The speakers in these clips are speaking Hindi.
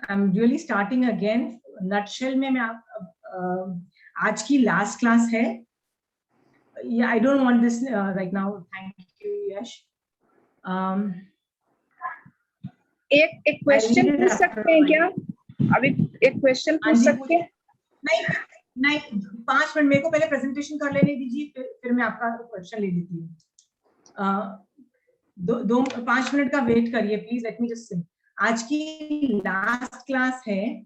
I'm really starting again. Nutshell में मैं आज की लास्ट क्लास है. Yeah, I don't want this right now. Thank you, Yash. एक क्वेश्चन पूछ सकते हैं क्या? अभी एक क्वेश्चन पूछ सकते हैं? नहीं 5 मिनट मेरे को पहले प्रेजेंटेशन कर लेने दीजिए, फिर मैं आपका क्वेश्चन ले लेती हूँ. 5 मिनट का वेट करिए please. Let me just say आज की लास्ट क्लास है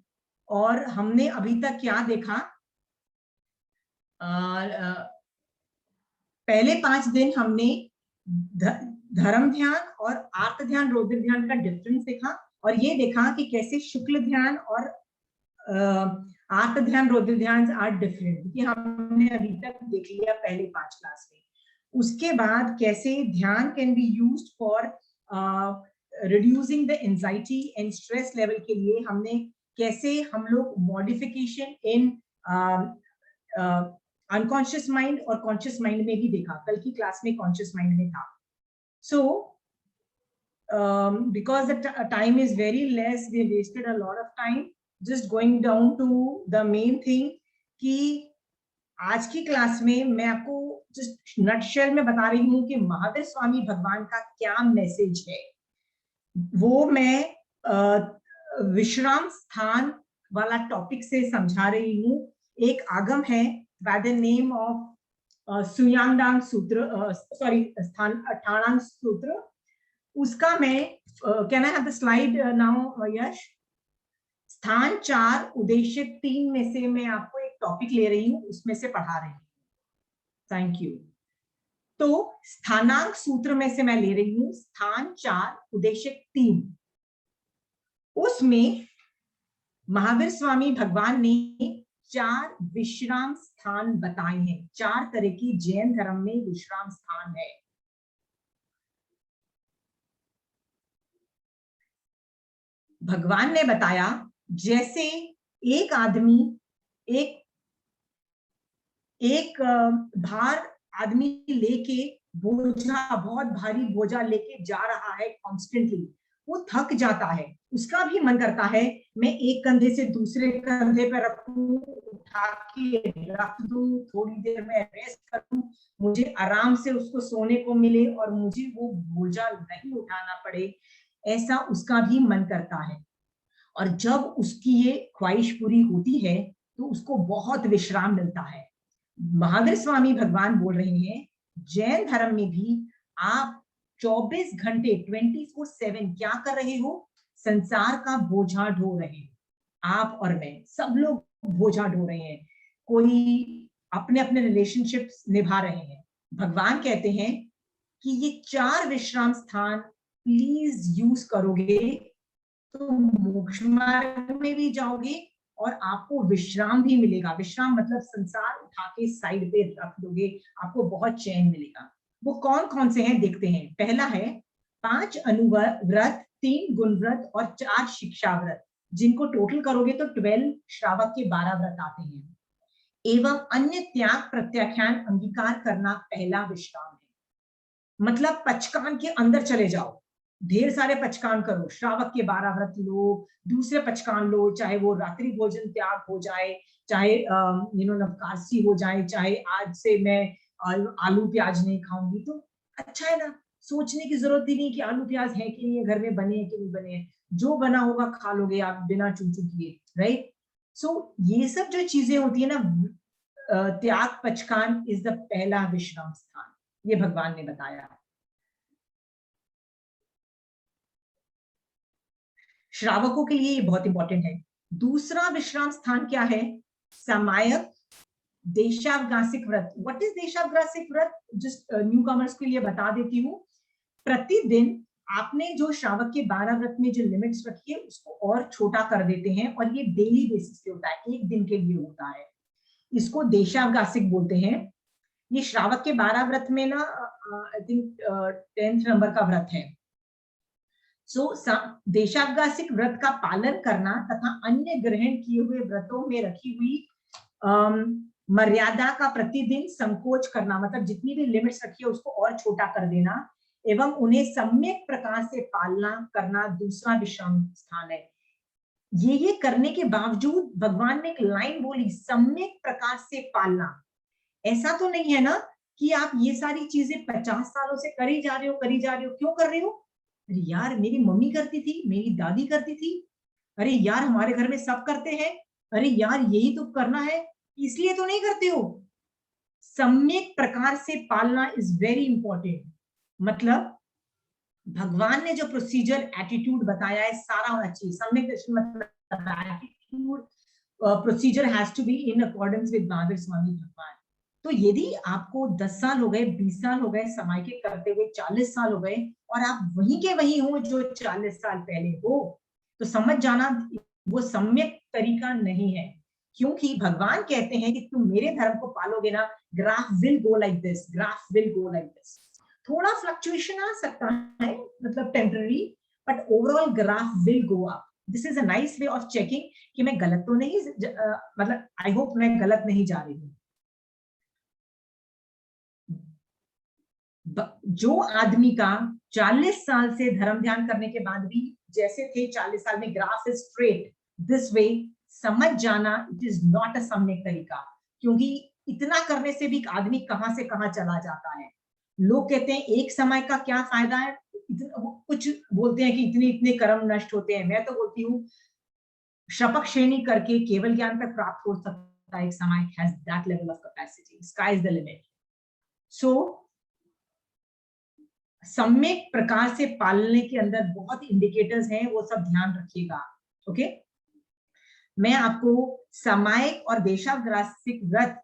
और हमने अभी तक क्या देखा? पहले 5 दिन हमने धर्म ध्यान और आर्त ध्यान, रौद्र ध्यान का डिफरेंस देखा और ये देखा कि कैसे शुक्ल ध्यान और आर्त ध्यान, रौद्र ध्यान आर डिफरेंट, कि हमने अभी तक देख लिया पहले 5 क्लास में. उसके बाद कैसे ध्यान can be used for reducing the anxiety and stress level के लिए हमने कैसे हम लोग मॉडिफिकेशन इन अनकॉन्शियस माइंड और कॉन्शियस माइंड में भी देखा. कल की क्लास में कॉन्शियस माइंड में था. सो because the time is very less, we wasted a lot of time just going down to the main thing कि आज की क्लास में मैं आपको जस्ट नटशेल में बता रही हूँ कि महावीर स्वामी भगवान का क्या मैसेज है. वो मैं विश्राम स्थान वाला टॉपिक से समझा रही हूँ. एक आगम है by the name of सुयांगडांग सूत्र, सॉरी ठाणांग सूत्र. उसका मैं can I have the slide now Yash? स्थान 4 उद्देश्य 3 में से मैं आपको एक टॉपिक ले रही हूँ, उसमें से पढ़ा रही हूँ. Thank you. तो स्थानांक सूत्र में से मैं ले रही हूँ स्थान 4 उद्देश्य 3. उसमें महावीर स्वामी भगवान ने 4 विश्राम स्थान बताए हैं. 4 तरह की जैन धर्म में विश्राम स्थान है. भगवान ने बताया जैसे एक आदमी एक भार आदमी लेके बोझा, बहुत भारी बोझा लेके जा रहा है कॉन्स्टेंटली, वो थक जाता है. उसका भी मन करता है मैं एक कंधे से दूसरे कंधे पर रखूं, उठा के रख दूं, थोड़ी देर में रेस्ट करूं, मुझे आराम से उसको सोने को मिले और मुझे वो बोझा नहीं उठाना पड़े. ऐसा उसका भी मन करता है. और जब उसकी ये ख्वाहिश पूरी होती है तो उसको बहुत विश्राम मिलता है. महावीर स्वामी भगवान बोल रहे हैं जैन धर्म में भी आप 24 घंटे 24/7 क्या कर रहे हो? संसार का बोझा ढो रहे हो. आप और मैं सब लोग बोझा ढो रहे हैं. कोई अपने अपने रिलेशनशिप्स निभा रहे हैं. भगवान कहते हैं कि ये 4 विश्राम स्थान प्लीज यूज करोगे तो मोक्ष मार्ग में भी जाओगे और आपको विश्राम भी मिलेगा. विश्राम मतलब संसार उठा के साइड पे रख दोगे, आपको बहुत चैन मिलेगा. वो कौन कौन से हैं देखते हैं. पहला है 5 अनुव्रत, 3 गुण व्रत और 4 शिक्षा व्रत, जिनको टोटल करोगे तो 12 श्रावक के 12 व्रत आते हैं. एवं अन्य त्याग प्रत्याख्यान अंगीकार करना पहला विश्राम है. मतलब पचकान के अंदर चले जाओ, ढेर सारे पचकान करो, श्रावक के 12 व्रत लो, दूसरे पचकान लो, चाहे वो रात्रि भोजन त्याग हो जाए, चाहे नवकाशी हो जाए, चाहे आज से मैं आलू प्याज नहीं खाऊंगी, तो अच्छा है ना. सोचने की जरूरत ही नहीं कि आलू प्याज है कि नहीं है, घर में बने हैं कि नहीं बने हैं. जो बना होगा खा लोगे आप बिना चूचू किए. राइट. सो ये सब जो चीजें होती है ना, त्याग पचकान इज द पहला विश्राम स्थान. ये भगवान ने बताया. श्रावकों के लिए ये बहुत इंपॉर्टेंट है. दूसरा विश्राम स्थान क्या है? सामायक देशावगासिक व्रत. व्हाट इज देशावगासिक व्रत? जस्ट न्यू कमर्स के लिए बता देती हूँ. प्रतिदिन आपने जो श्रावक के 12 व्रत में जो लिमिट्स रखी है उसको और छोटा कर देते हैं और ये डेली बेसिस पे होता है, एक दिन के लिए होता है. इसको देशावगासिक बोलते हैं. ये श्रावक के 12 व्रत में ना आई थिंक 10th नंबर का व्रत है. देशावगासिक व्रत का पालन करना तथा अन्य ग्रहण किए हुए व्रतों में रखी हुई मर्यादा का प्रतिदिन संकोच करना, मतलब जितनी भी लिमिट्स रखी है उसको और छोटा कर देना, एवं उन्हें सम्यक प्रकार से पालना करना दूसरा विषम स्थान है। ये करने के बावजूद भगवान ने एक लाइन बोली, सम्यक प्रकार से पालना। ऐसा तो नहीं है ना कि आप ये सारी चीजें 50 सालों से करी जा रहे हो, क्यों कर रहे हो? अरे यार, मेरी मम्मी करती थी, मेरी दादी करती थी, अरे यार हमारे घर में सब करते हैं, अरे यार यही तो करना है, इसलिए तो नहीं करते हो। सम्यक प्रकार से पालना इज वेरी इंपॉर्टेंट। मतलब भगवान ने जो प्रोसीजर एटीट्यूड बताया है सारा होना चाहिए। सम्यक दर्शन मतलब attitude, procedure has to be in accordance with Mahavir Swami भगवान। तो यदि आपको 10 साल हो गए, 20 साल हो गए समय के करते हुए, 40 साल हो गए और आप वहीं के वहीं हो जो 40 साल पहले हो, तो समझ जाना वो सम्यक तरीका नहीं है। क्योंकि भगवान कहते हैं कि तुम मेरे धर्म को पालोगे ना, graph will go like this, graph will go like this. थोड़ा फ्लक्चुएशन आ सकता है, मतलब temporary, but overall graph will go up. This is a nice way of checking कि मैं गलत तो नहीं, मतलब आई होप मैं गलत नहीं जा रही हूँ। जो आदमी का 40 साल से धर्म ध्यान करने के बाद भी जैसे थे 40 साल में graph is straight this way, समझ जाना इट इज नॉट अ सम्यक तरीका। क्योंकि इतना करने से भी आदमी कहां से कहां चला जाता है। लोग कहते हैं एक समय का क्या फायदा है, कुछ बोलते हैं कि इतने इतने कर्म नष्ट होते हैं। मैं तो बोलती हूँ शपक श्रेणी करके केवल ज्ञान तक प्राप्त हो सकता है एक समय, has that level of capacity, sky is the limit. So सम्यक प्रकार से पालने के अंदर बहुत इंडिकेटर्स हैं, वो सब ध्यान रखिएगा। ओके, मैं आपको सामायिक और देशाग्रासिक व्रत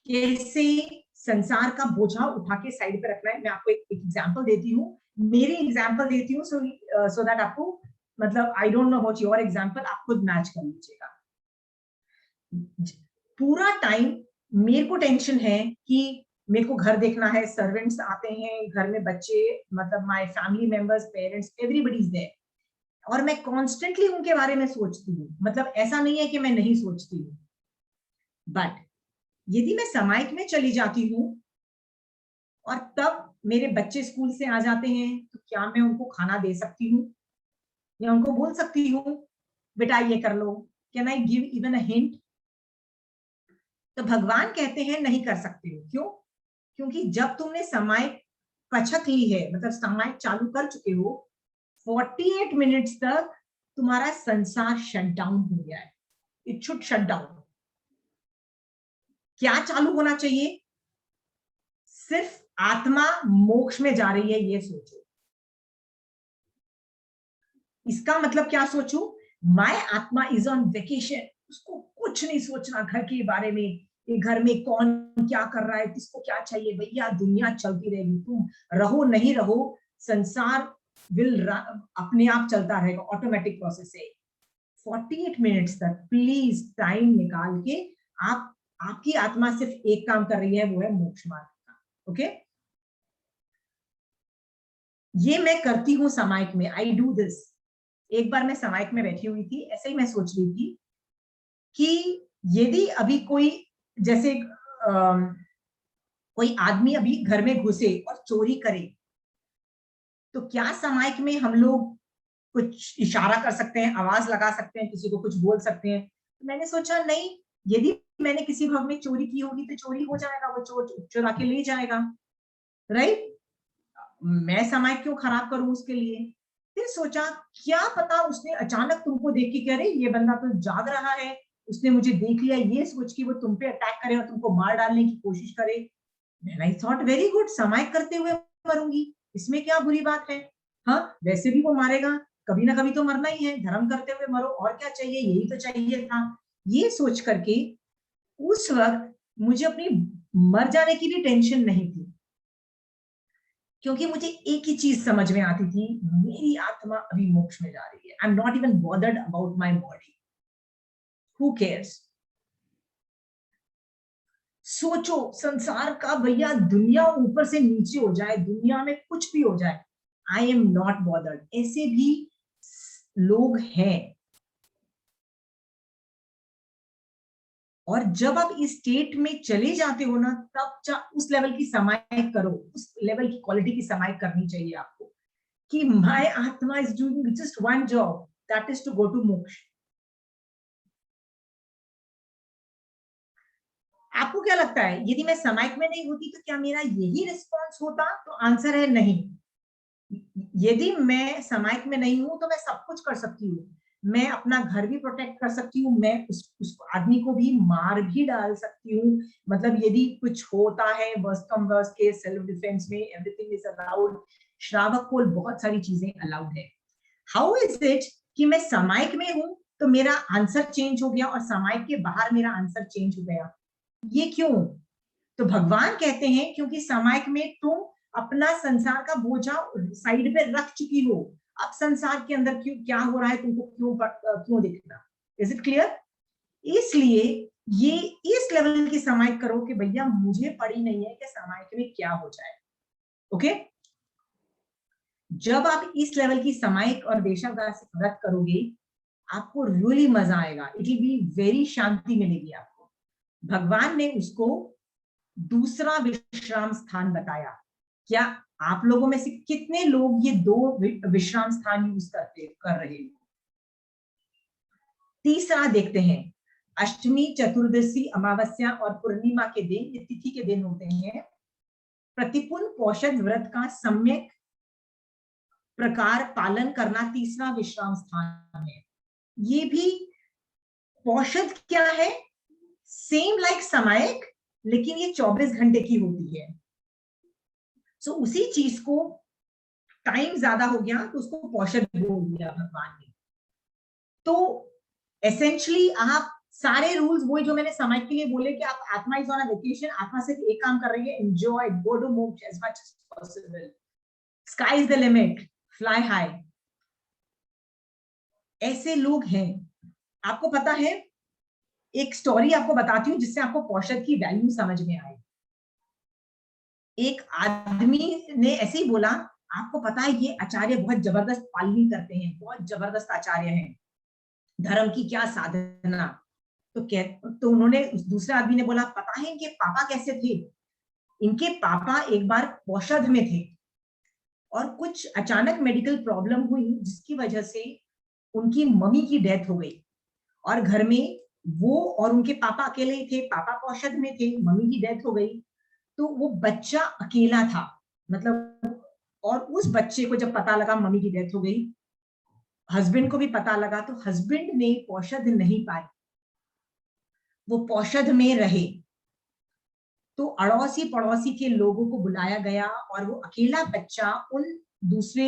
कैसे संसार का बोझा उठा के साइड पे रखना है, मैं आपको एक एग्जांपल देती हूँ, मेरी एग्जांपल देती हूँ, सो दैट आपको, मतलब I don't know about your example, आप खुद मैच कर लीजिएगा। पूरा टाइम मेरे को टेंशन है कि मेरे को घर देखना है, सर्वेंट्स आते हैं घर में, बच्चे, मतलब my family members, parents, everybody is there, और मैं कॉन्स्टेंटली उनके बारे में सोचती हूँ। मतलब ऐसा नहीं है कि मैं नहीं सोचती हूँ, बट यदि मैं सामायिक में चली जाती हूँ और तब मेरे बच्चे स्कूल से आ जाते हैं, तो क्या मैं उनको खाना दे सकती हूँ या उनको बोल सकती हूँ बेटा ये कर लो? Can I give even a hint? तो भगवान कहते हैं नहीं कर सकते हो। क्यों? क्योंकि जब तुमने समय पछक ली है, मतलब समय चालू कर चुके हो, 48 मिनट्स तक तुम्हारा संसार शट डाउन हो गया है। It should shut down. क्या चालू होना चाहिए? सिर्फ आत्मा मोक्ष में जा रही है ये सोचो। इसका मतलब क्या सोचू? My atma is on vacation, उसको कुछ नहीं सोचना घर के बारे में, ये घर में कौन क्या कर रहा है, किसको क्या चाहिए, भैया दुनिया चलती रहेगी, तुम रहो नहीं रहो, संसार विल अपने आप चलता रहेगा, ऑटोमेटिक प्रोसेस है। 48 मिनट्स तक प्लीज टाइम निकाल के आप, आपकी आत्मा सिर्फ एक काम कर रही है, वो है मोक्ष मार्ग का। ओके, ये मैं करती हूँ सामायिक में, आई डू दिस। एक बार मैं सामायिक में बैठी हुई थी, ऐसे ही मैं सोच रही थी कि यदि अभी कोई, जैसे कोई आदमी अभी घर में घुसे और चोरी करे, तो क्या सामायिक में हम लोग कुछ इशारा कर सकते हैं, आवाज लगा सकते हैं, किसी को कुछ बोल सकते हैं? तो मैंने सोचा नहीं, यदि मैंने किसी घर में चोरी की होगी तो चोरी हो जाएगा, वो चोर चुरा के ले जाएगा, राइट? मैं समय क्यों खराब करूं उसके लिए? फिर सोचा क्या पता उसने अचानक तुमको देख के कह रहे ये बंदा तो जाग रहा है, उसने मुझे देख लिया, ये सोच के वो तुम पे अटैक करे और तुमको मार डालने की कोशिश करे। Then I thought very good, समय करते हुए मरूंगी, इसमें क्या बुरी बात है? हाँ, वैसे भी वो मारेगा, कभी ना कभी तो मरना ही है, धर्म करते हुए मरो, और क्या चाहिए, यही तो चाहिए था। ये सोच करके उस वक्त मुझे अपनी मर जाने की भी टेंशन नहीं थी, क्योंकि मुझे एक ही चीज समझ में आती थी, मेरी आत्मा अभी मोक्ष में जा रही है। I am not even bothered about my body, who cares? सोचो संसार का, भैया दुनिया ऊपर से नीचे हो जाए, दुनिया में कुछ भी हो जाए, आई एम नॉट बॉदर्ड। ऐसे भी लोग हैं। और जब आप इस स्टेट में चले जाते हो ना, तब उस लेवल की समाई करो, उस लेवल की क्वालिटी की समाई करनी चाहिए आपको कि my atma is doing just one job, that is to go to moksha. आपको क्या लगता है, यदि मैं समाइक में नहीं होती तो क्या मेरा यही रिस्पॉन्स होता? तो आंसर है नहीं। यदि मैं समाइक में नहीं हूं तो मैं सब कुछ कर सकती हूँ, मैं अपना घर भी प्रोटेक्ट कर सकती हूँ, मैं उस आदमी को भी मार भी डाल सकती हूँ। मतलब यदि कुछ होता है वर्स्ट कम वर्स्ट के सेल्फ डिफेंस में, एवरीथिंग इज अलाउड। श्रावक को बहुत सारी चीजें अलाउड है। हाउ इज इट कि मैं समाइक में हूं तो मेरा आंसर चेंज हो गया और समाइक के बाहर मेरा आंसर चेंज हो गया? ये क्यों? तो भगवान कहते हैं क्योंकि समाइक में तुम अपना संसार का बोझा साइड पे रख चुकी हो। अब संसार के अंदर क्यों क्या हो रहा है तुमको क्यों देखना? Is it clear? इसलिए ये इस लेवल की समाइक करो कि भैया मुझे पड़ी नहीं है कि समाइक में क्या हो जाए। ओके? जब आप इस लेवल की समाइक और व्रत करोगे, आपको रियली मजा आएगा, इट विल बी वेरी शांति मिलेगी आपको। भगवान ने उसको दूसरा विश्राम स्थान बताया। क्या आप लोगों में से कितने लोग ये 2 विश्राम स्थान यूज कर रहे हैं? तीसरा देखते हैं। अष्टमी, चतुर्दशी, अमावस्या और पूर्णिमा के दिन, ये तिथि के दिन होते हैं। प्रतिपुन पौषध व्रत का सम्यक प्रकार पालन करना तीसरा विश्राम स्थान है। ये भी पौषध क्या है? सेम लाइक समायक, लेकिन ये 24 घंटे की होती है। सो उसी चीज को टाइम ज्यादा हो गया तो उसको पौषध बोल दिया भगवान ने। तो एसेंशियली आप सारे रूल्स वही जो मैंने समय के लिए बोले कि आप आत्मा इज ऑन अ वेकेशन, आत्मा सिर्फ एक काम कर रही है, enjoy, go to moksha as much as possible, sky is the limit, fly high. ऐसे लोग हैं। आपको पता है, एक स्टोरी आपको बताती हूँ जिससे आपको पौषध की वैल्यू समझ में आए। एक आदमी ने ऐसे ही बोला, आपको पता है ये आचार्य बहुत जबरदस्त पालनी करते हैं, बहुत जबरदस्त आचार्य हैं, धर्म की क्या साधना। तो उन्होंने, दूसरे आदमी ने बोला, पता है इनके पापा कैसे थे? इनके पापा एक बार पौषध में थे और कुछ अचानक मेडिकल प्रॉब्लम हुई जिसकी वजह से उनकी मम्मी की डेथ हो गई और घर में वो और उनके पापा अकेले ही थे। पापा पौषध में थे, मम्मी की डेथ हो गई, तो वो बच्चा अकेला था। मतलब, और उस बच्चे को जब पता लगा मम्मी की डेथ हो गई, हस्बैंड को भी पता लगा, तो हस्बैंड ने पौषध नहीं पाई, वो पौषध में रहे। तो अड़ोसी पड़ोसी के लोगों को बुलाया गया और वो अकेला बच्चा उन दूसरे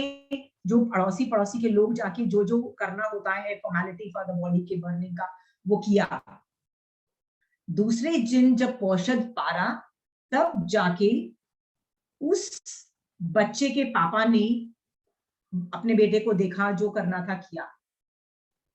जो अड़ोसी पड़ोसी के लोग जाके जो जो करना होता है फॉर्मेलिटी फॉर द बॉडी के बर्निंग का, वो किया। दूसरे दिन जब पौषध पारा, तब जाके उस बच्चे के पापा ने अपने बेटे को देखा, जो करना था किया।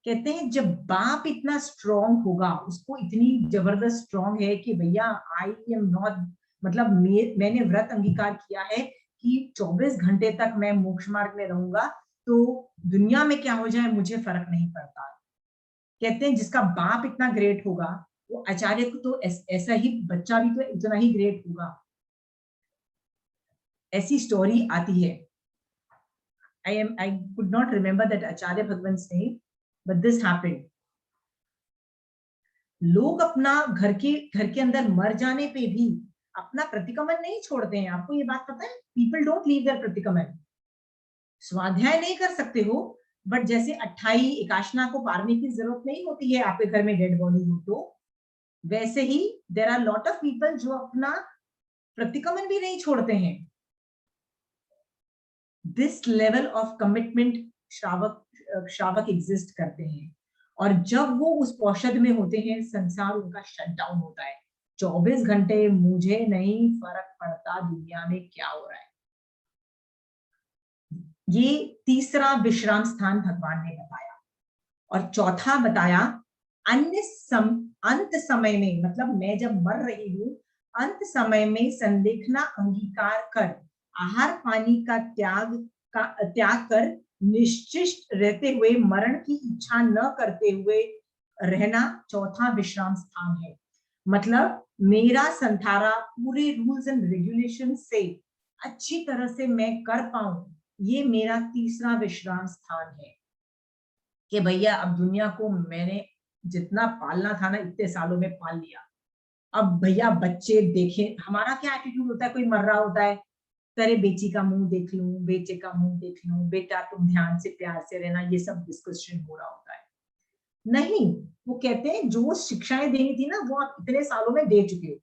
कहते हैं जब बाप इतना स्ट्रांग होगा, उसको इतनी जबरदस्त स्ट्रांग है कि भैया आई एम नॉट, मतलब मैंने व्रत अंगीकार किया है कि 24 घंटे तक मैं मोक्ष मार्ग में रहूंगा, तो दुनिया में क्या हो जाए मुझे फर्क नहीं पड़ता। कहते हैं जिसका बाप इतना ग्रेट होगा, वो आचार्य को तो ऐसा ही बच्चा भी तो इतना ही ग्रेट होगा। ऐसी स्टोरी आती है। I could not remember that Acharya Bhagwan's name, but this happened. लोग अपना घर के अंदर मर जाने पे भी अपना प्रतिक्रमण नहीं छोड़ते हैं। आपको ये बात पता है? पीपल डोंट लीव देयर प्रतिक्रमण। स्वाध्याय नहीं कर सकते हो, बट जैसे 28 एकाशना को पारने की जरूरत नहीं होती है आपके घर में डेड बॉडी हो तो, वैसे ही there are lot of people जो अपना प्रतिक्रमण भी नहीं छोड़ते हैं। दिस लेवल ऑफ कमिटमेंट श्रावक एग्जिस्ट करते हैं, और जब वो उस पौषध में होते हैं, संसार उनका शट डाउन होता है। 24 घंटे मुझे नहीं फर्क पड़ता दुनिया में क्या हो रहा है। ये तीसरा विश्राम स्थान भगवान ने बताया। और चौथा बताया अंत समय में, मतलब मैं जब मर रही हूं, अंत समय में संदेखना अंगीकार कर आहार पानी का त्याग कर निश्चित रहते हुए, मरण की इच्छा न करते हुए रहना चौथा विश्राम स्थान है। मतलब मेरा संथारा पूरे रूल्स एंड रेगुलेशन से अच्छी तरह से मैं कर पाऊं, ये मेरा तीसरा विश्राम स्थान है। कि भैया अब दुनिया को मैंने जितना पालना था ना इतने सालों में पाल लिया, अब भैया बच्चे देखें, हमारा क्या एटीट्यूड होता है, कोई मर रहा होता है, तेरे बेची का मुंह देख लूं, बेटे का मुंह देख लूं, बेटा तुम ध्यान से प्यार से रहना, ये सब डिस्कशन हो रहा होता है। नहीं, वो कहते हैं जो शिक्षाएं देनी थी ना वो आप इतने सालों में दे चुके हो,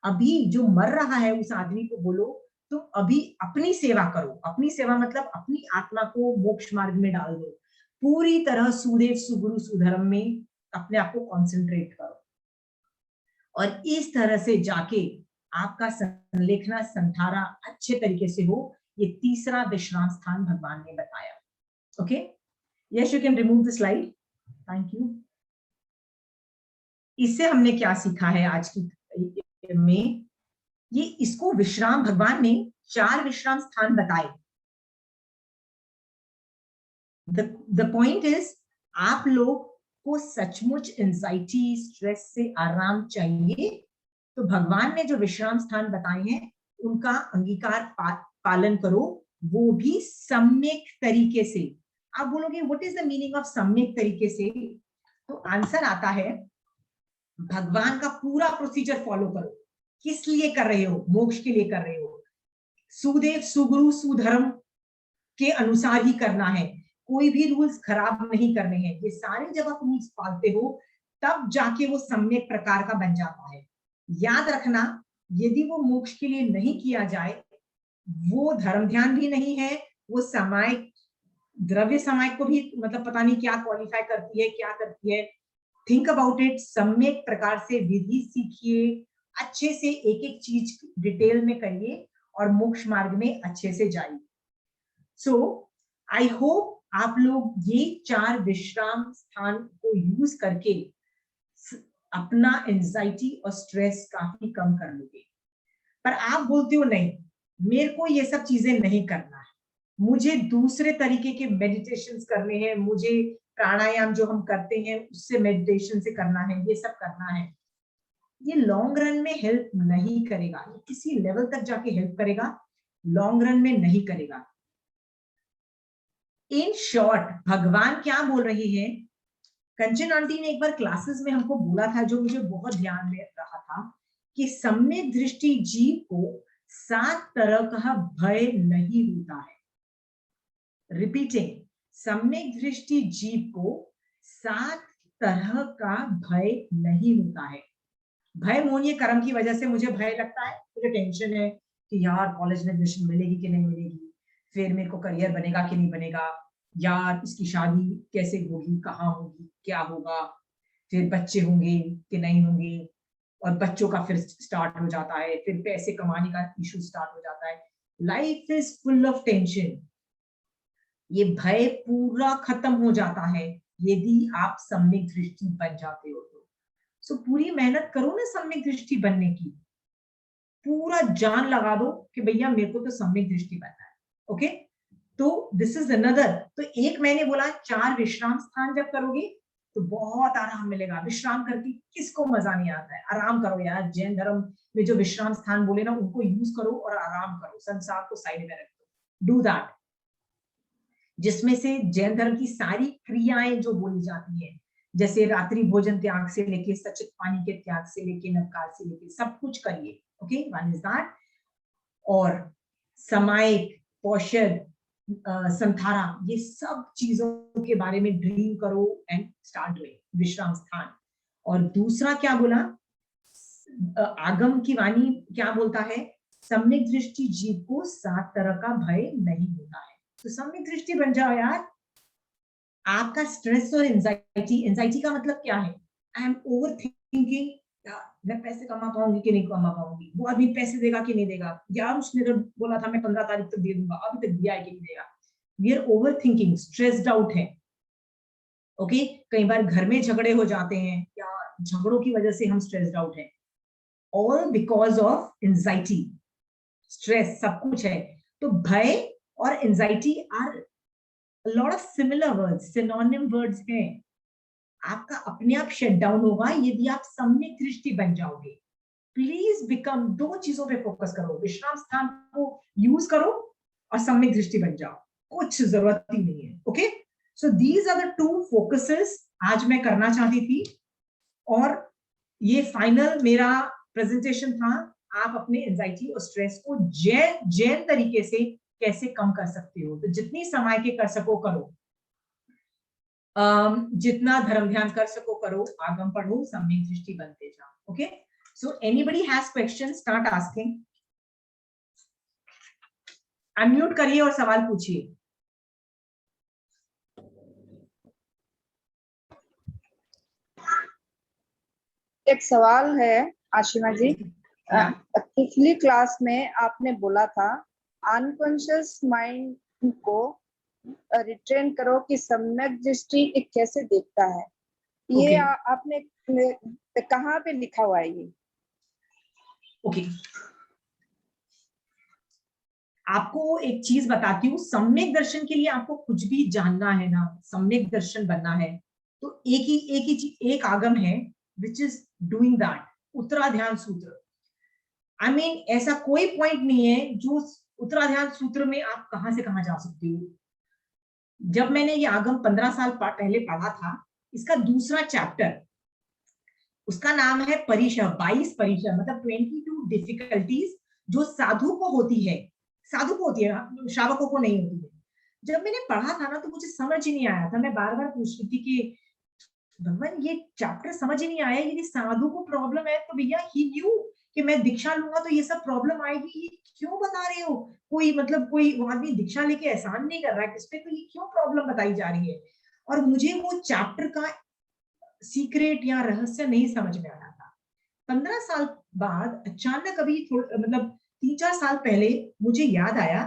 अभी जो मर रहा है उस आदमी को बोलो तुम अभी अपनी सेवा करो। अपनी सेवा मतलब अपनी आत्मा को मोक्ष मार्ग में डाल दो, पूरी तरह सुदेव सुगुरु सुधर्म में अपने आप को कॉन्सेंट्रेट करो, और इस तरह से जाके आपका संलेखना संथारा अच्छे तरीके से हो। ये तीसरा विश्राम स्थान भगवान ने बताया। Okay, yes, you can remove the slide. Thank you. इससे हमने क्या सीखा है आज की में, ये इसको विश्राम, भगवान ने 4 विश्राम स्थान बताए। द पॉइंट इज आप लोग को सचमुच एंजाइटी स्ट्रेस से आराम चाहिए तो भगवान ने जो विश्राम स्थान बताए हैं उनका अंगीकार पालन करो, वो भी सम्यक तरीके से। आप बोलोगे what is the meaning of सम्यक तरीके से, तो आंसर आता है भगवान का पूरा प्रोसीजर फॉलो करो। किस लिए कर रहे हो? मोक्ष के लिए कर रहे हो। सुदेव सुगुरु सुधर्म के अनुसार ही करना है, कोई भी रूल्स खराब नहीं करने हैं। ये सारे जब आप रूल्स पालते हो तब जाके वो सम्यक प्रकार का बन जाता है। याद रखना, यदि वो मोक्ष के लिए नहीं किया जाए, वो धर्म ध्यान भी नहीं है, वो समायिक द्रव्य समायिक को भी मतलब पता नहीं क्या क्वालिफाई करती है, क्या करती है। थिंक अबाउट इट, सम्यक प्रकार से विधि सीखिए, अच्छे से एक एक चीज डिटेल में करिए और मोक्ष मार्ग में अच्छे से जाइए। सो आई होप आप लोग ये 4 विश्राम स्थान को यूज करके अपना एंजाइटी और स्ट्रेस काफी कम कर लोगे। पर आप बोलते हो नहीं, मेरे को ये सब चीजें नहीं करना है, मुझे दूसरे तरीके के मेडिटेशंस करने हैं, मुझे प्राणायाम जो हम करते हैं उससे मेडिटेशन से करना है, ये सब करना है। ये लॉन्ग रन में हेल्प नहीं करेगा, किसी लेवल तक जाके हेल्प करेगा, लॉन्ग रन में नहीं करेगा। इन शॉर्ट भगवान क्या बोल रही है, कंचन आंटी ने एक बार क्लासेस में हमको बोला था, जो मुझे बहुत ध्यान में रहा था, कि सम्यक दृष्टि जीव को 7 तरह का भय नहीं होता है। रिपीटिंग, सम्यक दृष्टि जीव को 7 तरह का भय नहीं होता है। भय मोहनीय कर्म की वजह से मुझे भय लगता है, मुझे टेंशन है कि यार कॉलेज में एडमिशन मिलेगी कि नहीं मिलेगी, फिर मेरे को करियर बनेगा कि नहीं बनेगा, यार इसकी शादी कैसे होगी, कहाँ होगी, क्या होगा, फिर बच्चे होंगे कि नहीं होंगे, और बच्चों का फिर स्टार्ट हो जाता है, फिर पैसे कमाने का इशू स्टार्ट हो जाता है। Life is full of tension. ये भय पूरा खत्म हो जाता है यदि आप सम्यक दृष्टि बन जाते हो तो। सो पूरी मेहनत करो ना सम्यक दृष्टि बनने की, पूरा जान लगा दो कि भैया मेरे को तो सम्यक दृष्टि बनना है। ओके, तो दिस इज अनदर। तो एक मैंने बोला 4 विश्राम स्थान जब करोगे तो बहुत आराम मिलेगा। विश्राम करके किसको मजा नहीं आता है? आराम करो यार, जैन धर्म में जो विश्राम स्थान बोले ना उनको यूज करो और आराम करो, संसार को साइड में रखो, डू दैट। जिसमें से जैन धर्म की सारी क्रियाएं जो बोली जाती है, जैसे रात्रि भोजन त्याग से लेके सचित पानी के त्याग से लेके नवकार से लेके सब कुछ करिए। Okay, one is that. और समायिक, पौषध, संथारा, ये सब चीजों के बारे में ड्रीम करो एंड स्टार्ट डूइंग विश्राम स्थान। और दूसरा क्या बोला, आगम की वाणी क्या बोलता है, सम्यक दृष्टि जीव को 7 तरह का भय नहीं होता है। तो सम्यक दृष्टि बन जाओ यार। आपका स्ट्रेस और एंजाइटी, एंजाइटी का मतलब क्या है, आई एम ओवर थिंकिंग, मैं पैसे कमा पाऊंगी कि नहीं कमा पाऊंगी, वो आदमी पैसे देगा कि नहीं देगा, यार उसने तो बोला था मैं 15 तारीख तक दे दूंगा, अभी तक दिया है कि नहीं देगा। We are overthinking, stressed out है। ओके, कई बार घर में झगड़े हो जाते हैं या झगड़ों की वजह से हम स्ट्रेस्ड आउट हैं, all because of anxiety, stress, सब कुछ है। तो भय और anxiety are lot of similar words, synonym words हैं। आपका अपने आप शट डाउन होगा यदि आप सम्यक दृष्टि बन जाओगे। प्लीज बिकम, दो चीजों पे फोकस करो, विश्राम स्थान को यूज करो और सम्यक दृष्टि बन जाओ, कुछ जरूरत ही नहीं है। Okay, so these are the 2 focuses आज मैं करना चाहती थी, और ये फाइनल मेरा प्रेजेंटेशन था। आप अपने एंजाइटी और स्ट्रेस को जैन तरीके से कैसे कम कर सकते हो, तो जितनी समय के कर सको करो, जितना धर्म ध्यान कर सको करो, आगम पढ़ो, सम्यक दृष्टि बनते जाओ। Okay, so anybody has question, start asking. Unmute करिए और सवाल पूछिए। एक सवाल है आशिमा जी। पिछली क्लास में आपने बोला था अनकॉन्शियस माइंड को रिट्रेन करो कि सम्यक दृष्टि कैसे देखता है। ये आपने कहाँ पे लिखा हुआ है ये? ओके, आपको एक चीज बताती हूँ, सम्यक दर्शन के लिए आपको कुछ भी जानना है ना, सम्यक दर्शन बनना है, तो एक आगम है विच इज डूइंग दैट, उत्तराध्यान सूत्र। आई मीन ऐसा कोई पॉइंट नहीं है जो उत्तराध्यान सूत्र में आप कहां से कहां जा सकते हो। जब मैंने ये आगम 15 साल पहले पढ़ा था, इसका दूसरा चैप्टर, उसका नाम है परिशह, 22 परिशह, मतलब 22 डिफिकल्टीज जो साधु को होती है, साधु को होती है, श्रावकों को नहीं होती है। जब मैंने पढ़ा था ना तो मुझे समझ ही नहीं आया था, मैं बार बार पूछ रही थी कि भगवान ये चैप्टर समझ ही नहीं आया, यदि साधु को प्रॉब्लम है तो भैया ही न्यू कि मैं दीक्षा लूंगा तो ये सब प्रॉब्लम आएगी, ये क्यों बता रहे हो? कोई मतलब कोई आदमी दीक्षा लेके एहसान नहीं कर रहा है किस पे, तो ये क्यों प्रॉब्लम बताई जा रही है? और मुझे वो चैप्टर का सीक्रेट या रहस्य नहीं समझ में आया था। 15 साल बाद अचानक अभी मतलब 3-4 साल पहले मुझे याद आया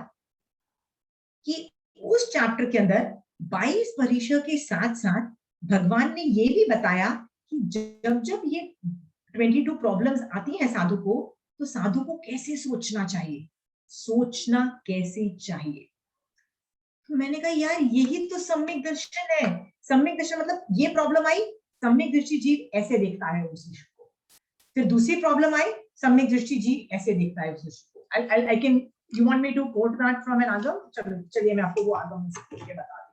कि उस चैप्टर के अंदर 22 परिशह के साथ साथ भगवान ने ये भी बताया कि जब जब ये 22 प्रॉब्लम्स आती हैं साधु को, तो साधु को कैसे सोचना चाहिए, सोचना कैसे चाहिए। तो मैंने कहा यार यही तो सम्यक दर्शन है। सम्यक दर्शन मतलब ये प्रॉब्लम आई, सम्यक दृष्टि जीव ऐसे देखता है उस विषय को, फिर दूसरी प्रॉब्लम आई, सम्यक दृष्टि जीव ऐसे देखता है उस विषय को। I can, you want me to quote that from an Agam? चलिए मैं आपको वो आगम से पूछ के बता दूं।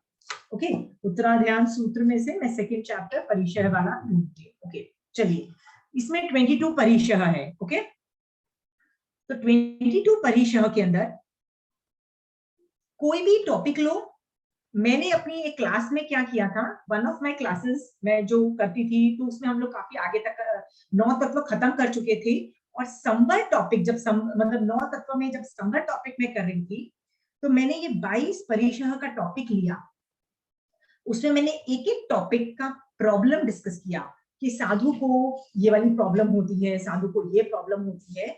ओके, उत्तराध्यान सूत्र में से मैं सेकंड चैप्टर परिशह वाला ढूंढती हूँ। ओके, चलिए, इसमें 22 परिशह है। ओके, तो 22 परिशह के अंदर कोई भी टॉपिक लो। मैंने अपनी एक क्लास में क्या किया था, वन ऑफ माय क्लासेस मैं जो करती थी, तो उसमें हम लोग काफी आगे तक 9 तत्व खत्म कर चुके थे, और संवर टॉपिक जब मतलब 9 तत्व में जब संवर टॉपिक में कर रही थी, तो मैंने ये 22 परिशह का टॉपिक लिया। उसमें मैंने एक एक टॉपिक का प्रॉब्लम डिस्कस किया कि साधु को ये वाली प्रॉब्लम होती है, साधु को ये प्रॉब्लम होती है,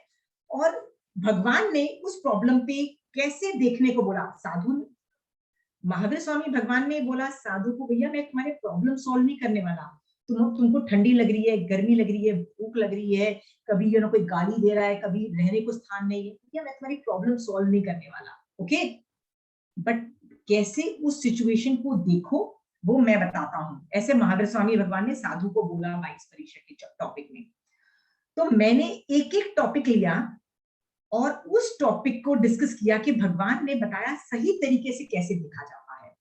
और भगवान ने उस प्रॉब्लम पे कैसे देखने को बोला। साधु, महावीर स्वामी भगवान ने बोला साधु को, भैया मैं तुम्हारे प्रॉब्लम सॉल्व नहीं करने वाला, तुमको ठंडी लग रही है, गर्मी लग रही है, भूख लग रही है, कभी कोई गाली दे रहा है, कभी रहने को स्थान नहीं है, भैया मैं तुम्हारी प्रॉब्लम सॉल्व नहीं करने वाला। ओके, बट कैसे उस सिचुएशन को देखो वो मैं बताता हूं। ऐसे महावीर स्वामी भगवान ने साधु को बोला 22 परीक्षा के टॉपिक में। तो मैंने एक एक टॉपिक लिया और उस टॉपिक को डिस्कस किया कि भगवान ने बताया सही तरीके से कैसे देखा जाता है।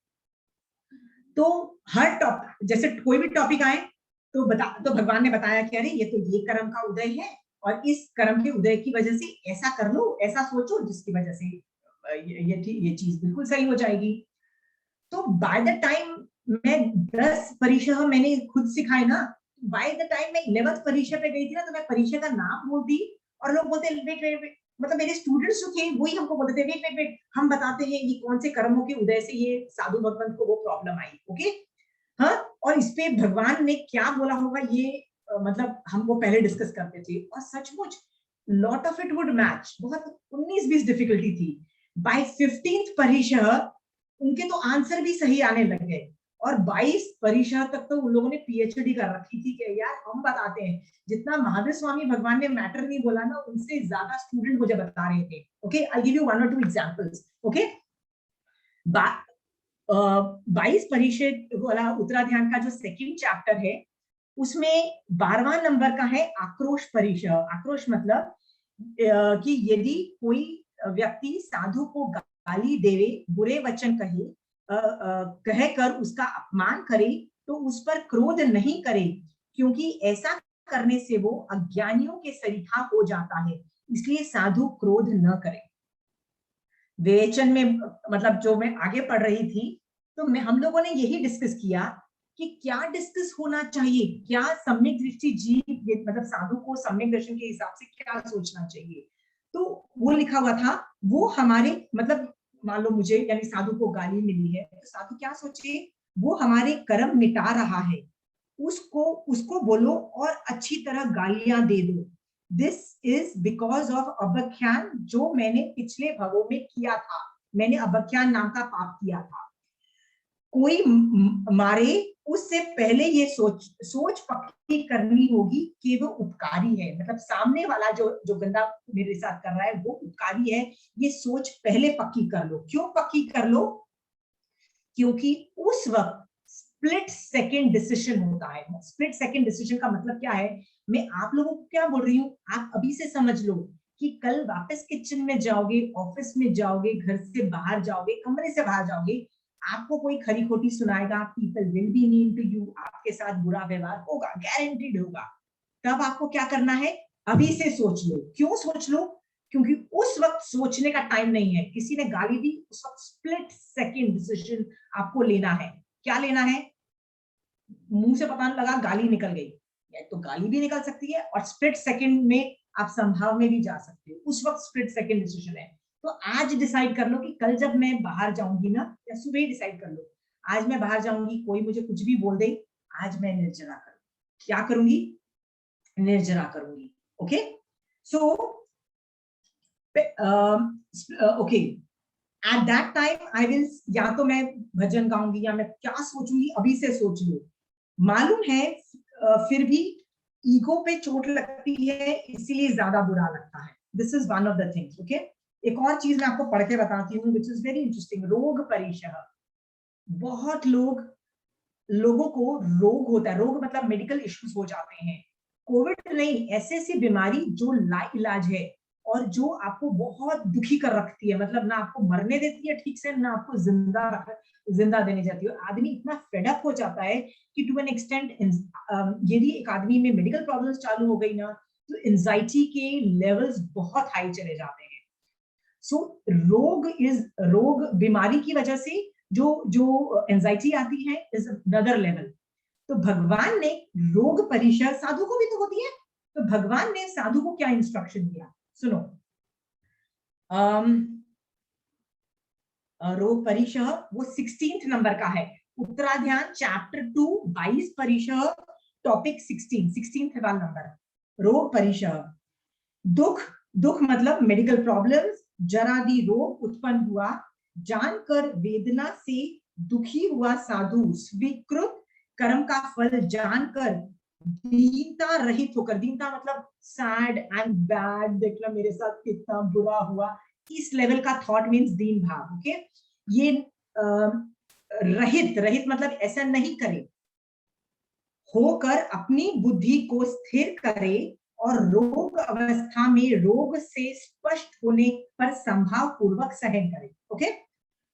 तो हर टॉपिक, जैसे कोई भी टॉपिक आए तो भगवान ने बताया कि अरे ये तो ये कर्म का उदय है, और इस कर्म के उदय की वजह से ऐसा कर लो, ऐसा सोचो, जिसकी वजह से ये चीज बिल्कुल सही हो जाएगी। तो बाय द टाइम मैं 10 परीक्षा मैंने खुद सिखाए ना, बाय द टाइम मैं 11th परीक्षा पे गई थी ना, तो मैं परीक्षा का नाम बोलती और लोग बोलते वेट वेट वेट, मतलब मेरे स्टूडेंट्स जो थे वही हमको बोलते थे वेट वेट वेट, हम बताते हैं ये कौन से कर्मों के उदय से ये साधु भगवंत को वो प्रॉब्लम आई। ओके, हाँ, और इस पे भगवान ने क्या बोला होगा ये मतलब हमको पहले डिस्कस करते थे, और सचमुच lot of it would match. बहुत 19-20 डिफिकल्टी थी। बाय 15th परीक्षा उनके तो आंसर भी सही आने लग गए, और 22 परीक्षा तक तो उन लोगों ने पीएचडी कर रखी थी कि यार हम बताते हैं, जितना महावीर स्वामी भगवान ने मैटर नहीं बोला ना, उनसे ज्यादा स्टूडेंट मुझे बता रहे थे। Okay, I give you 1 or 2 examples. Okay, 22 परिषद वाला उत्तराध्यान का जो सेकंड चैप्टर है उसमें 12वां नंबर का है आक्रोश परिषद। आक्रोश मतलब कि यदि कोई व्यक्ति साधु को गाली देवे, बुरे वचन कहे, कहकर उसका अपमान करे तो उस पर क्रोध नहीं करे, क्योंकि ऐसा करने से वो अज्ञानियों के सरीखा हो जाता है, इसलिए साधु क्रोध न करे। विवेचन में मतलब जो मैं आगे पढ़ रही थी तो हम लोगों ने यही डिस्कस किया कि क्या डिस्कस होना चाहिए, क्या सम्यक दृष्टि जीव मतलब साधु को सम्यक दर्शन के हिसाब से क्या सोचना चाहिए। तो वो लिखा हुआ था, वो हमारे मतलब मान लो मुझे यानी साधु को गाली मिली है तो साधु क्या सोचे, वो हमारे कर्म मिटा रहा है, उसको बोलो और अच्छी तरह गालियां दे दो। दिस इज बिकॉज ऑफ अभख्यान, जो मैंने पिछले भवों में किया था, मैंने अभख्यान नाम का पाप किया था। कोई मारे उससे पहले ये सोच पक्की करनी होगी कि वो उपकारी है, मतलब सामने वाला जो गंदा मेरे साथ कर रहा है वो उपकारी है, ये सोच पहले पक्की कर लो। क्यों पक्की कर लो? क्योंकि उस वक्त स्प्लिट सेकंड डिसीजन होता है। स्प्लिट सेकंड डिसीजन का मतलब क्या है, मैं आप लोगों को क्या बोल रही हूँ, आप अभी से समझ लो कि कल वापस किचन में जाओगे, ऑफिस में जाओगे, घर से बाहर जाओगे, कमरे से बाहर जाओगे, आपको कोई खरी खोटी सुनाएगा, people will be mean to you, आपके साथ बुरा व्यवहार होगा, गारंटीड होगा। तब आपको क्या करना है, अभी से सोच लो। क्यों सोच लो? क्योंकि उस वक्त सोचने का टाइम नहीं है। किसी ने गाली दी, उस वक्त स्प्लिट सेकंड डिसीजन आपको लेना है। क्या लेना है? मुंह से पता नहीं लगा, गाली निकल गई, या तो गाली भी निकल सकती है और स्प्लिट सेकंड में आप संभाव में भी जा सकते हो, उस वक्त स्प्लिट सेकंड डिसीजन है। तो आज डिसाइड कर लो कि कल जब मैं बाहर जाऊंगी ना, या सुबह ही डिसाइड कर लो, आज मैं बाहर जाऊंगी, कोई मुझे कुछ भी बोल दे, आज मैं निर्जरा करूंगी। क्या करूंगी? निर्जरा करूंगी। Okay, so okay, at that time I will, या तो मैं भजन गाऊंगी या मैं क्या सोचूंगी, अभी से सोच लो। मालूम है फिर भी ईगो पे चोट लगती है, इसीलिए ज्यादा बुरा लगता है। This is one of the things. Okay, एक और चीज मैं आपको पढ़ के बताती हूँ विच इज वेरी इंटरेस्टिंग। रोग परिशः, बहुत लोगों को रोग होता है, रोग मतलब मेडिकल इश्यूज हो जाते हैं। कोविड नहीं, ऐसी ऐसी बीमारी जो लाइलाज है और जो आपको बहुत दुखी कर रखती है, मतलब ना आपको मरने देती है ठीक से, ना आपको जिंदा देने जाती है। आदमी इतना फेडअप हो जाता है कि टू एन एक्सटेंट यदि एक आदमी में मेडिकल प्रॉब्लम्स चालू हो गई ना, तो एंजाइटी के लेवल्स बहुत हाई चले जाते हैं। सो रोग बीमारी की वजह से जो एंजाइटी आती है इज अनदर लेवल। तो भगवान ने रोग परिशः, साधु को भी तो होती है, तो भगवान ने साधु को क्या इंस्ट्रक्शन दिया, सुनो। रोग परिशः वो 16th नंबर का है, उत्तराध्यान चैप्टर 2 22 परिशः, टॉपिक 16th नंबर। रोग परिशः, दुख मतलब मेडिकल प्रॉब्लम्स, जरादि रोग उत्पन्न हुआ, जानकर वेदना से दुखी हुआ साधु स्वीकृत कर्म का फल जानकर दीनता रहित होकर, दीनता मतलब सैड एंड बैड, देखना मेरे साथ कितना बुरा हुआ, इस लेवल का थॉट मींस दीन भाव। ओके, ये रहित मतलब ऐसा नहीं करे, होकर अपनी बुद्धि को स्थिर करे और रोग अवस्था में रोग से स्पष्ट होने पर संभाव पूर्वक सहन करे। ओके,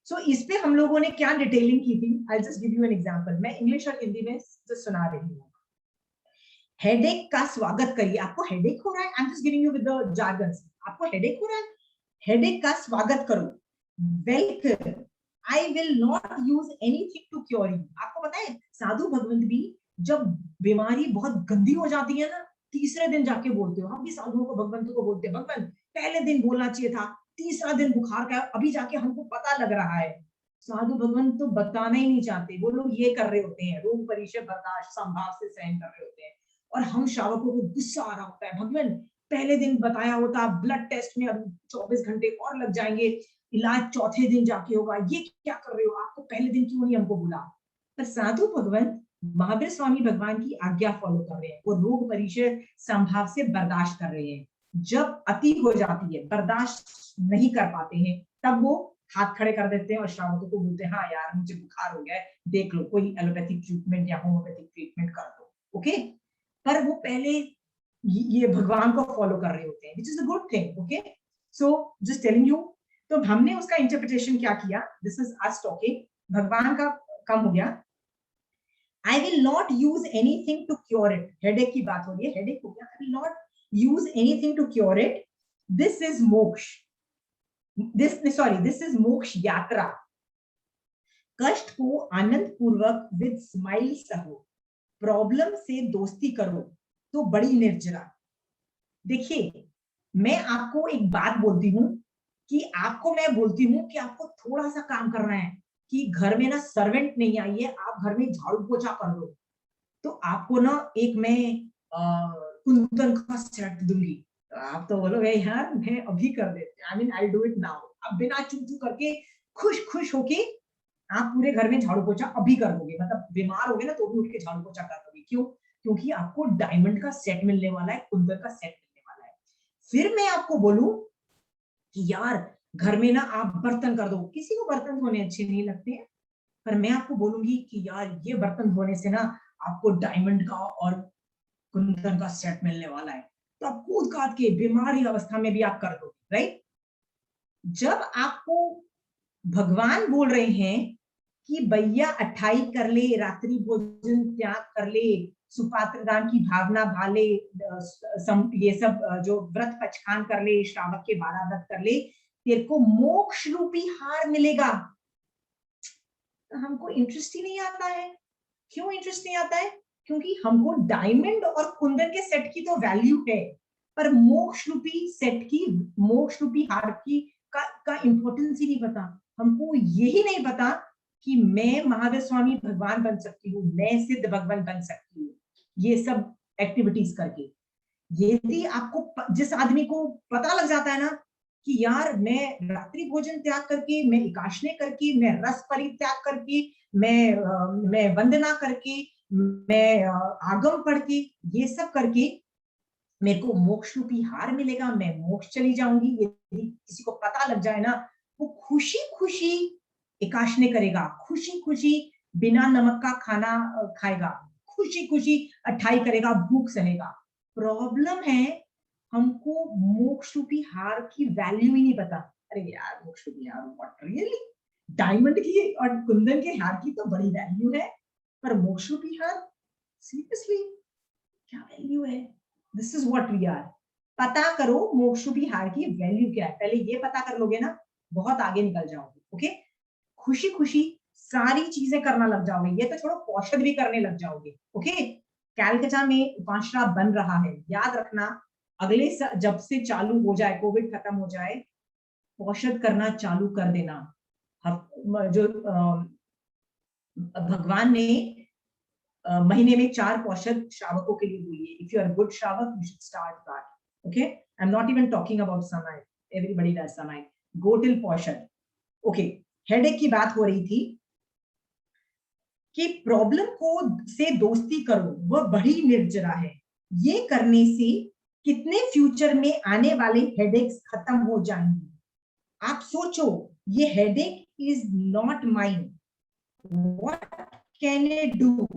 सो इस पे हम लोगों ने क्या डिटेलिंग की थी, I just give you an example. मैं इंग्लिश और हिंदी में सुना रही हूँ। हेडेक का स्वागत करिए। आपको हेडेक हो रहा है, I am just giving you with the jargons. आपको हेडेक हो रहा है, हेडेक का स्वागत करो। Welcome, I will not use anything to cure you. आपको पता है साधु भगवंत भी जब बीमारी बहुत गंदी हो जाती है ना, तीसरे दिन जाके बोलते हो। हम भी साधुओं को भगवंत को बोलते हैं, भगवंत पहले दिन बोलना चाहिए था, तीसरा दिन बुखार का अभी जाके हमको पता लग रहा है। साधु भगवंत तो बताना ही नहीं चाहते, वो लोग ये कर रहे होते हैं, रोग परिशः बर्दाश्त संभाव से सहन कर रहे होते हैं, और हम शावकों को गुस्सा आ रहा होता है, भगवान पहले दिन बताया होता, ब्लड टेस्ट में अब 24 घंटे और लग जाएंगे, इलाज चौथे दिन जाके होगा, ये क्या कर रहे हो, आपको पहले दिन क्यों नहीं हमको बुला। पर साधु भगवंत महावीर स्वामी भगवान की आज्ञा फॉलो कर रहे हैं, वो रोग परिशः संभाव से बर्दाश्त कर रहे हैं। जब अति हो जाती है, बर्दाश्त नहीं कर पाते हैं, तब वो हाथ खड़े कर देते हैं और श्रावकों को बोलते हैं हाँ यार मुझे बुखार हो गया है, देख लो कोई एलोपैथिक ट्रीटमेंट या होम्योपैथिक ट्रीटमेंट कर दो, ओके। पर वो पहले ये भगवान को फॉलो कर रहे होते हैं, which is a good thing, okay. So just telling you, तो हमने उसका इंटरप्रिटेशन क्या किया, दिस इज अस टॉकिंग, भगवान का कम हो गया। I will not use anything to cure it, headache की बात हो रही है, हेडेक हो गया, I will not use anything to cure it, this is moksha, this is moksha yatra, कष्ट को आनंद पूर्वक विद स्माइल सहो, प्रॉब्लम से दोस्ती करो तो बड़ी निर्जरा। देखिए मैं आपको एक बात बोलती हूँ कि आपको मैं बोलती हूँ कि आपको थोड़ा सा काम करना है कि घर में ना सर्वेंट नहीं आई है, आप घर में झाड़ू पोछा कर दो, तो आपको ना एक मैं कुंदन का सेट दूंगी, तो आप तो बोलोगे यार मैं अभी कर देते, I mean I do it now, अब बिना चू चू करके खुश खुश होके आप पूरे घर में झाड़ू पोछा अभी कर दोगे, मतलब बीमार हो गए ना तो भी उठ के झाड़ू पोछा कर दोगे, क्यों? क्योंकि आपको डायमंड का सेट मिलने वाला है, कुंदन का सेट मिलने वाला है। फिर मैं आपको बोलूं कि यार घर में ना आप बर्तन कर दो, किसी को बर्तन धोने अच्छे नहीं लगते हैं, पर मैं आपको बोलूंगी कि यार ये बर्तन धोने से ना आपको डायमंड का और कुंदन का सेट मिलने वाला है, तो आप कूद काट के बीमारी अवस्था में भी आप कर दो, राइट। जब आपको भगवान बोल रहे हैं कि भैया 28 कर ले, रात्रि भोजन त्याग कर ले, सुपात्र दान की भावना भाले, ये सब जो व्रत पचखान कर ले, श्रावक के 12 व्रत कर ले, तेरे को मोक्ष रूपी हार मिलेगा। हमको इंटरेस्ट ही नहीं आता है, क्यों इंटरेस्ट नहीं आता है? क्योंकि हमको डायमंड और कुंदन के सेट की तो वैल्यू है, पर मोक्ष रूपी सेट की, मोक्ष रूपी हार की का इंपॉर्टेंस ही नहीं पता। हमको यही नहीं पता कि मैं महावीर स्वामी भगवान बन सकती हूँ, मैं सिद्ध भगवान बन सकती हूँ, ये सब एक्टिविटीज करके। यदि आपको, जिस आदमी को पता लग जाता है ना कि यार मैं रात्रि भोजन त्याग करके, मैं एकाशने करके, मैं रस परित्याग करके, मैं वंदना करके, मैं आगम पढ़ के, ये सब करके मेरे को मोक्ष रूपी हार मिलेगा, मैं मोक्ष चली जाऊंगी, यदि किसी को पता लग जाए ना, वो खुशी खुशी एकाशने करेगा, खुशी खुशी बिना नमक का खाना खाएगा, खुशी खुशी 28 करेगा, भूख सहेगा। प्रॉब्लम है हमको मोक्ष रूपी हार की वैल्यू ही नहीं पता। अरे यार मोक्ष रूपी हार, व्हाट रियली, डायमंड की और कुंदन के हार की तो बड़ी वैल्यू है, पर मोक्ष रूपी हार सीरियसली क्या वैल्यू है? This is what we are. पता करो मोक्ष रूपी हार की वैल्यू क्या है, पहले ये पता कर लोगे ना, बहुत आगे निकल जाओगे, ओके। खुशी खुशी सारी चीजें करना लग जाओगे, ये तो छोड़ो औषध भी करने लग जाओगे, ओके। कैलकाटा में उपासना बन रहा है, याद रखना, अगले जब से चालू हो जाए, कोविड खत्म हो जाए, औषध करना चालू कर देना। जो भगवान ने महीने में 4 औषध श्रावकों के लिए बोली है, इफ यू आर गुड श्रावक you should start that, okay. I am not even talking about सनाइट, एवरीबॉडी डज सनाइट, गो टिल औषध, ओके। हेडेक की बात हो रही थी कि प्रॉब्लम को से दोस्ती करो, वह बड़ी निर्जरा है, ये करने से कितने फ्यूचर में आने वाले हेडेक्स खत्म हो जाएंगे। आप सोचो, ये headache is not mind, what can it do?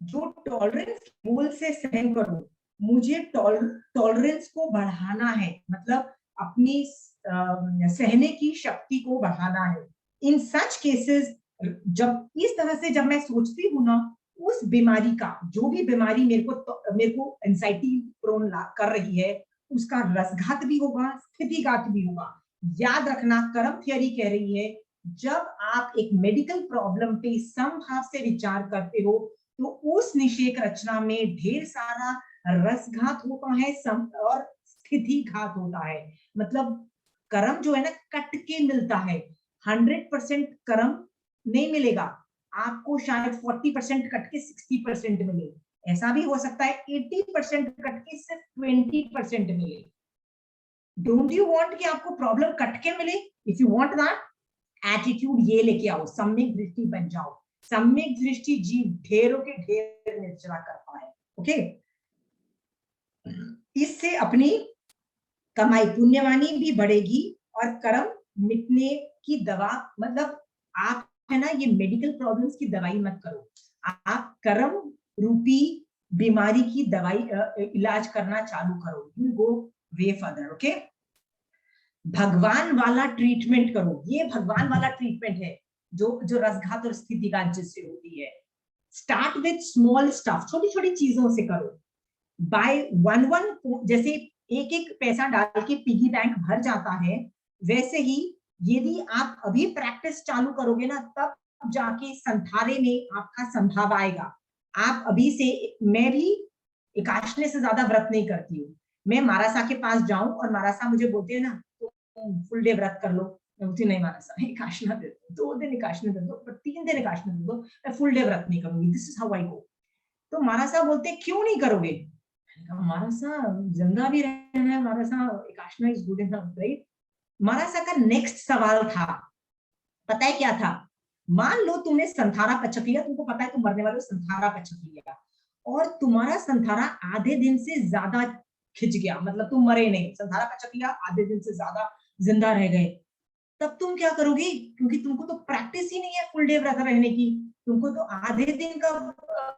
जो टॉलरेंस गोल से सहन करो, मुझे टॉलरेंस को बढ़ाना है, मतलब अपनी सहने की शक्ति को बढ़ाना है। इन सच केसेस, जब इस तरह से जब मैं सोचती हूँ ना, उस बीमारी का, जो भी बीमारी मेरे को एंजाइटी प्रोन कर रही है, उसका रसघात भी होगा, स्थितिघात भी होगा। याद रखना, कर्म थियरी कह रही है, जब आप एक मेडिकल प्रॉब्लम पे समभाव से विचार करते हो, तो उस निषेक रचना में ढेर सारा रसघात होता है और स्थिति घात होता है। मतलब कर्म जो है ना, कट के मिलता है, 100% कर्म नहीं मिलेगा आपको, शायद 40% कट के 60% मिले, ऐसा भी हो सकता है 80% कट के सिर्फ 20% मिले। डोंट यू वांट कि आपको प्रॉब्लम कट के मिले? If you want that, attitude ये लेके आओ, सम्यक दृष्टि बन जाओ, सम्यक दृष्टि जीव ढेरों के ढेर निर्जरा कर पाए, ओके। इससे अपनी कमाई पुण्यवानी भी बढ़ेगी और कर्म मिटने की दवा, मतलब आप है ना, ये मेडिकल प्रॉब्लम्स की दवाई मत करो, आप कर्म रूपी बीमारी की दवाई इलाज करना चालू करो। You go way further, okay. भगवान वाला ट्रीटमेंट करो, ये भगवान वाला ट्रीटमेंट है जो जो रसघात और स्थितिघात जिससे होती है। स्टार्ट विथ स्मॉल स्टफ, छोटी छोटी चीजों से करो। बाय वन वन, जैसे एक एक पैसा डाल के पिगी बैंक भर जाता है, वैसे ही यदि आप अभी प्रैक्टिस चालू करोगे ना, तब जाके संथारे में आपका संभाव आएगा। आप अभी से, मैं भी एकाशने से ज्यादा व्रत नहीं करती हूँ। मैं मारासा के पास जाऊं और मारासा मुझे बोलते हैं ना, फुल डे व्रत कर लो, मैं बोलती नहीं मारासा, एकाशना दे दो, 2 दिन एकाशना दे दो, पर 3 दिन एकाशना दे दो, मैं फुल डे व्रत नहीं करूंगी। दिस इज हाउ आई गो। तो मारासा बोलते क्यों नहीं करोगे? मारासा जिंदा भी रहना है, मारासा एकाशना इज गुड इनफ, राइट? मारासा का नेक्स्ट सवाल था, पता है क्या था? मान लो तुमने संथारा पचक लिया, तुमको पता है तुम मरने वाले हो, संथारा पचक लिया, और तुम्हारा संथारा आधे दिन से ज्यादा खिंच गया, मतलब तुम मरे नहीं, संथारा पचक लिया, आधे दिन से ज्यादा जिंदा रह गए, तब तुम क्या करोगी? क्योंकि तुमको तो प्रैक्टिस ही नहीं है फुल डे व्रत रहने की, तुमको तो आधे दिन का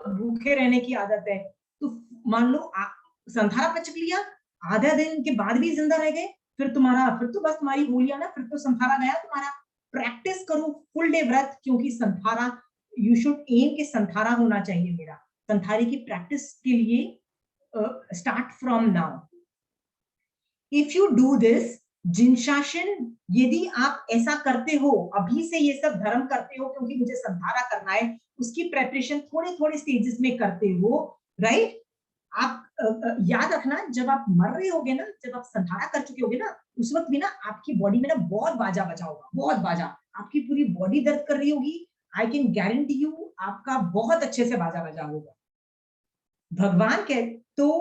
भूखे रहने की आदत है। तो मान लो संथारा पचक लिया, आधा दिन के बाद भी जिंदा रह गए, फिर तो बस तुम्हारी गोलियां ना, फिर तो संथारा गया तुम्हारा। प्रैक्टिस करो फुल डे व्रत, क्योंकि संथारा, यू शुड एम के संथारा होना चाहिए मेरा। संथारे की प्रैक्टिस के लिए start from now. If you do this जिनशासन, यदि आप ऐसा करते हो, अभी से ये सब धर्म करते हो क्योंकि मुझे संधारा करना है, उसकी प्रेपरेशन थोड़े थोड़े स्टेजेस में करते हो, राइट? आप याद रखना, जब आप मर रहे होगे ना, जब आप संधारा कर चुके होगे ना, उस वक्त भी ना आपकी बॉडी में ना बहुत बाजा बजा होगा, बहुत बाजा, आपकी पूरी बॉडी दर्द कर रही होगी। आई कैन गारंटी यू आपका बहुत अच्छे से बाजा बजा होगा। भगवान के तो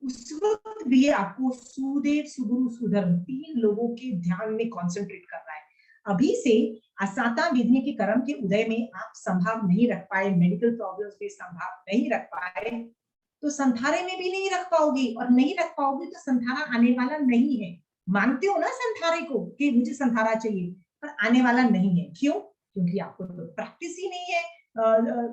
उस वक्त भी आपको सुदेव, सुगुरु, सुधर्म, 3 लोगों के ध्यान में कंसंट्रेट करना है। अभी से असाता विधि के कर्म के उदय में आप संभाव नहीं रख पाए, मेडिकल प्रॉब्लम्स में संभाव नहीं रख पाए, तो संथारे में भी नहीं रख पाओगी, और नहीं रख पाओगी तो संथारा आने वाला नहीं है। मानते हो ना संथारे को कि मुझे संथारा चाहिए, पर आने वाला नहीं है। क्यों? क्योंकि आपको तो प्रैक्टिस ही नहीं है।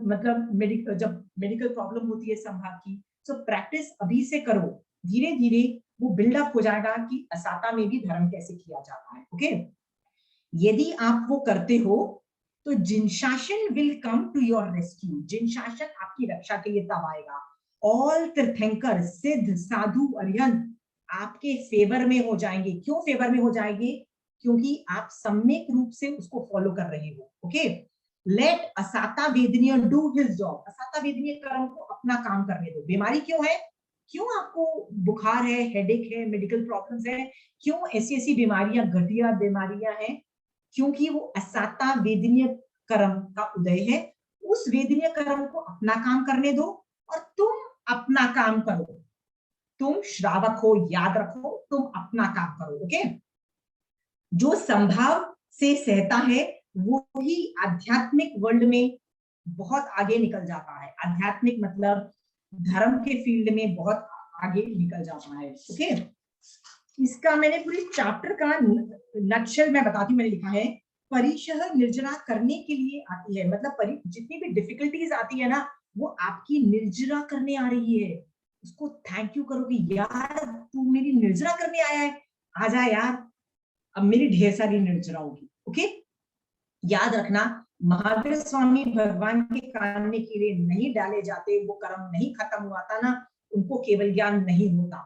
मतलब जब मेडिकल प्रॉब्लम होती है संभाव की, तो प्रैक्टिस अभी से करो, धीरे धीरे वो बिल्डअप हो जाएगा कि असाता में भी धर्म कैसे किया जाता है, ओके। यदि आप वो करते हो तो जिनशासन will come to your rescue, जिनशासन आपकी रक्षा के लिए तब आएगा। ऑल तीर्थंकर, सिद्ध, साधु, अरिहंत आपके फेवर में हो जाएंगे। क्यों फेवर में हो जाएंगे? क्योंकि आप सम्यक रूप से उसको फॉलो कर रहे हो, ओके। लेट असाता वेदनीय डू हिज जॉब, असाता वेदनीय कर्म को अपना काम करने दो। बीमारी क्यों है? क्यों आपको बुखार है, हेडेक है, मेडिकल प्रॉब्लम्स है? क्यों ऐसी ऐसी बीमारियां, घटिया बीमारियां हैं? क्योंकि वो असाता वेदनीय कर्म का उदय है। उस वेदनीय कर्म को अपना काम करने दो, और तुम अपना काम करो। तुम श्रावक हो, याद रखो, तुम अपना काम करो, ओके। जो संभाव से सहता है वो ही आध्यात्मिक वर्ल्ड में बहुत आगे निकल जाता है। आध्यात्मिक मतलब धर्म के फील्ड में बहुत आगे निकल जाता है, ओके। इसका मैंने पूरी चैप्टर का नक्शल मैं बताती हूँ, मैंने लिखा है परिशह निर्जरा करने के लिए आती है, मतलब जितनी भी डिफिकल्टीज आती है ना, वो आपकी निर्जरा करने आ रही है। उसको थैंक यू करो कि यार तू मेरी निर्जरा करने आया है, आ जा यार, अब मेरी ढेर सारी निर्जरा होगी, ओके। याद रखना, महावीर स्वामी भगवान के कान में कीड़े नहीं डाले जाते, वो कर्म नहीं खत्म हुआ था ना, उनको केवल ज्ञान नहीं होता।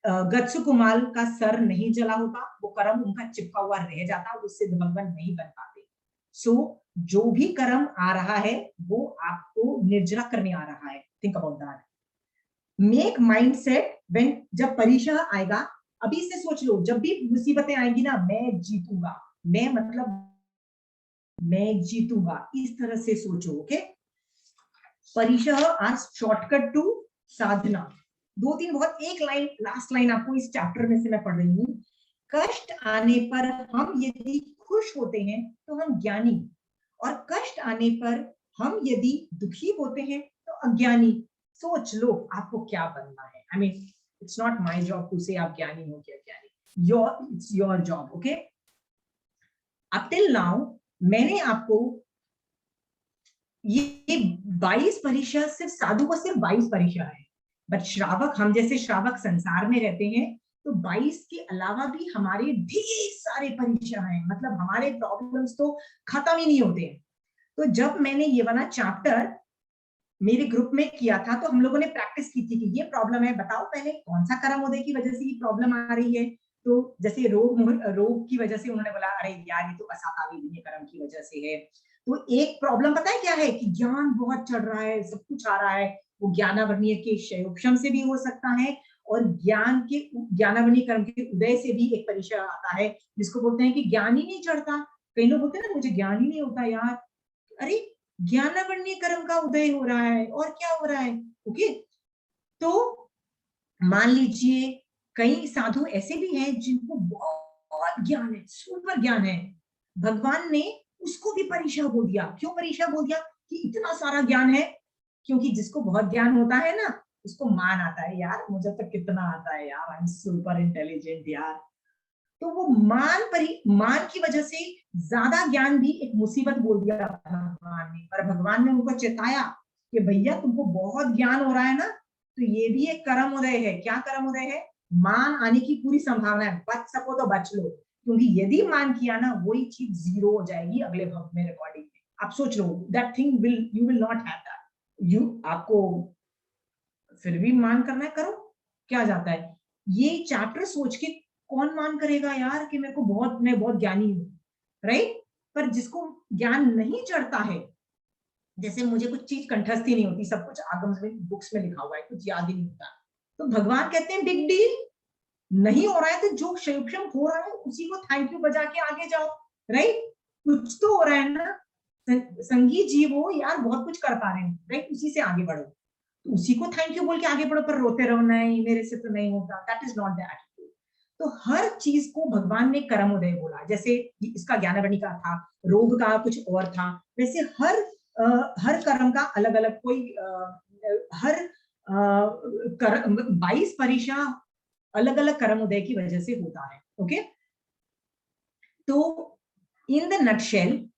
गत्सु कुमाल का सर नहीं जला होता, वो कर्म उनका चिपका हुआ रह जाता, वो सिद्ध भगवान नहीं बन पाते। सो जो भी कर्म आ रहा है वो आपको निर्जरा करने आ रहा है। Think about that. Make mind set when, जब परीक्षा आएगा, अभी से सोच लो, जब भी मुसीबतें आएंगी ना, मैं जीतूंगा, मैं मतलब मैं जीतूंगा, इस तरह से सोचो, ओके। परीक्षा आज शॉर्टकट टू साधना। 2-3 बहुत, एक लाइन, लास्ट लाइन आपको इस चैप्टर में से मैं पढ़ रही हूँ। कष्ट आने पर हम यदि खुश होते हैं तो हम ज्ञानी, और कष्ट आने पर हम यदि दुखी होते हैं तो अज्ञानी। सोच लो आपको क्या बनना है। I mean it's not my job to say आप ज्ञानी हो क्या ज्ञानी, it's your job. Okay, up till now मैंने आपको ये 22 परीक्षा, सिर्फ साधु को सिर्फ 22 परीक्षा है, बट श्रावक, हम जैसे श्रावक संसार में रहते हैं, तो 22 के अलावा भी हमारे ढेर सारे परीक्षा हैं, मतलब हमारे प्रॉब्लम्स तो खत्म ही नहीं होते हैं। तो जब मैंने ये वाला चैप्टर मेरे ग्रुप में किया था, तो हम लोगों ने प्रैक्टिस की थी कि ये प्रॉब्लम है, बताओ पहले कौन सा कर्म उदय की वजह से ये प्रॉब्लम आ रही है। तो जैसे रोग की वजह से उन्होंने बोला अरे यार ये तो असातावी कर्म की वजह से है। तो एक प्रॉब्लम पता है क्या है कि ज्ञान बहुत चढ़ रहा है, सब कुछ आ रहा है, वो ज्ञानावर्णीय के क्षयोपशम से भी हो सकता है, और ज्ञानावर्णीय कर्म के उदय से भी एक परीक्षा आता है जिसको बोलते हैं कि ज्ञान ही नहीं चढ़ता। कई लोग बोलते हैं ना मुझे ज्ञान ही नहीं होता यार, अरे ज्ञानावर्णीय कर्म का उदय हो रहा है और क्या हो रहा है। ओके, तो मान लीजिए कई साधु ऐसे भी हैं जिनको बहुत ज्ञान है, सुपर ज्ञान है, भगवान ने उसको भी परीक्षा बोल दिया। क्यों परीक्षा बोल दिया कि इतना सारा ज्ञान है? क्योंकि जिसको बहुत ज्ञान होता है ना, उसको मान आता है, यार मुझे तो कितना आता है यार, आई एम सुपर इंटेलिजेंट यार। तो वो मान की वजह से ज्यादा ज्ञान भी एक मुसीबत बोल दिया भगवान ने, पर भगवान ने उनको चेताया कि भैया तुमको बहुत ज्ञान हो रहा है ना, तो ये भी एक कर्म उदय है। क्या कर्म उदय है? मान आने की पूरी संभावना है, बच सको तो बच लो, क्योंकि यदि मान किया ना, वही चीज जीरो हो जाएगी अगले भव में, रिकॉर्डिंग में। आप सोच लो, that thing will you will not have that. आपको फिर भी मान करना है, करो, क्या जाता है। ये चैप्टर सोच के कौन मान करेगा यार कि मैं बहुत ज्ञानी हूं, राइट? पर जिसको ज्ञान नहीं चढ़ता है, जैसे मुझे कुछ चीज कंठस्थ ही नहीं होती, सब कुछ आगम में बुक्स में लिखा हुआ है, कुछ याद ही नहीं होता, तो भगवान कहते हैं बिग डील, नहीं हो रहा है तो जो क्षयोपशम हो रहा है उसी को थैंक यू बजा के आगे जाओ, राइट? कुछ तो हो रहा है ना, संगीत जीव हो यार, बहुत कुछ कर पा रहे हैं, राइट? उसी से आगे बढ़ो, तो उसी को थैंक यू बोल के आगे बढ़ो, पर रोते रहो नहीं मेरे से तो नहीं होता, that is not the attitude. तो हर चीज को भगवान ने कर्म उदय बोला, जैसे इसका ज्ञानावर्णी का था, रोग का कुछ और था, वैसे हर कर्म का अलग अलग कोई हर 22 परीक्षा अलग अलग कर्म उदय की वजह से होता है। ओके, तो इन द नटशेल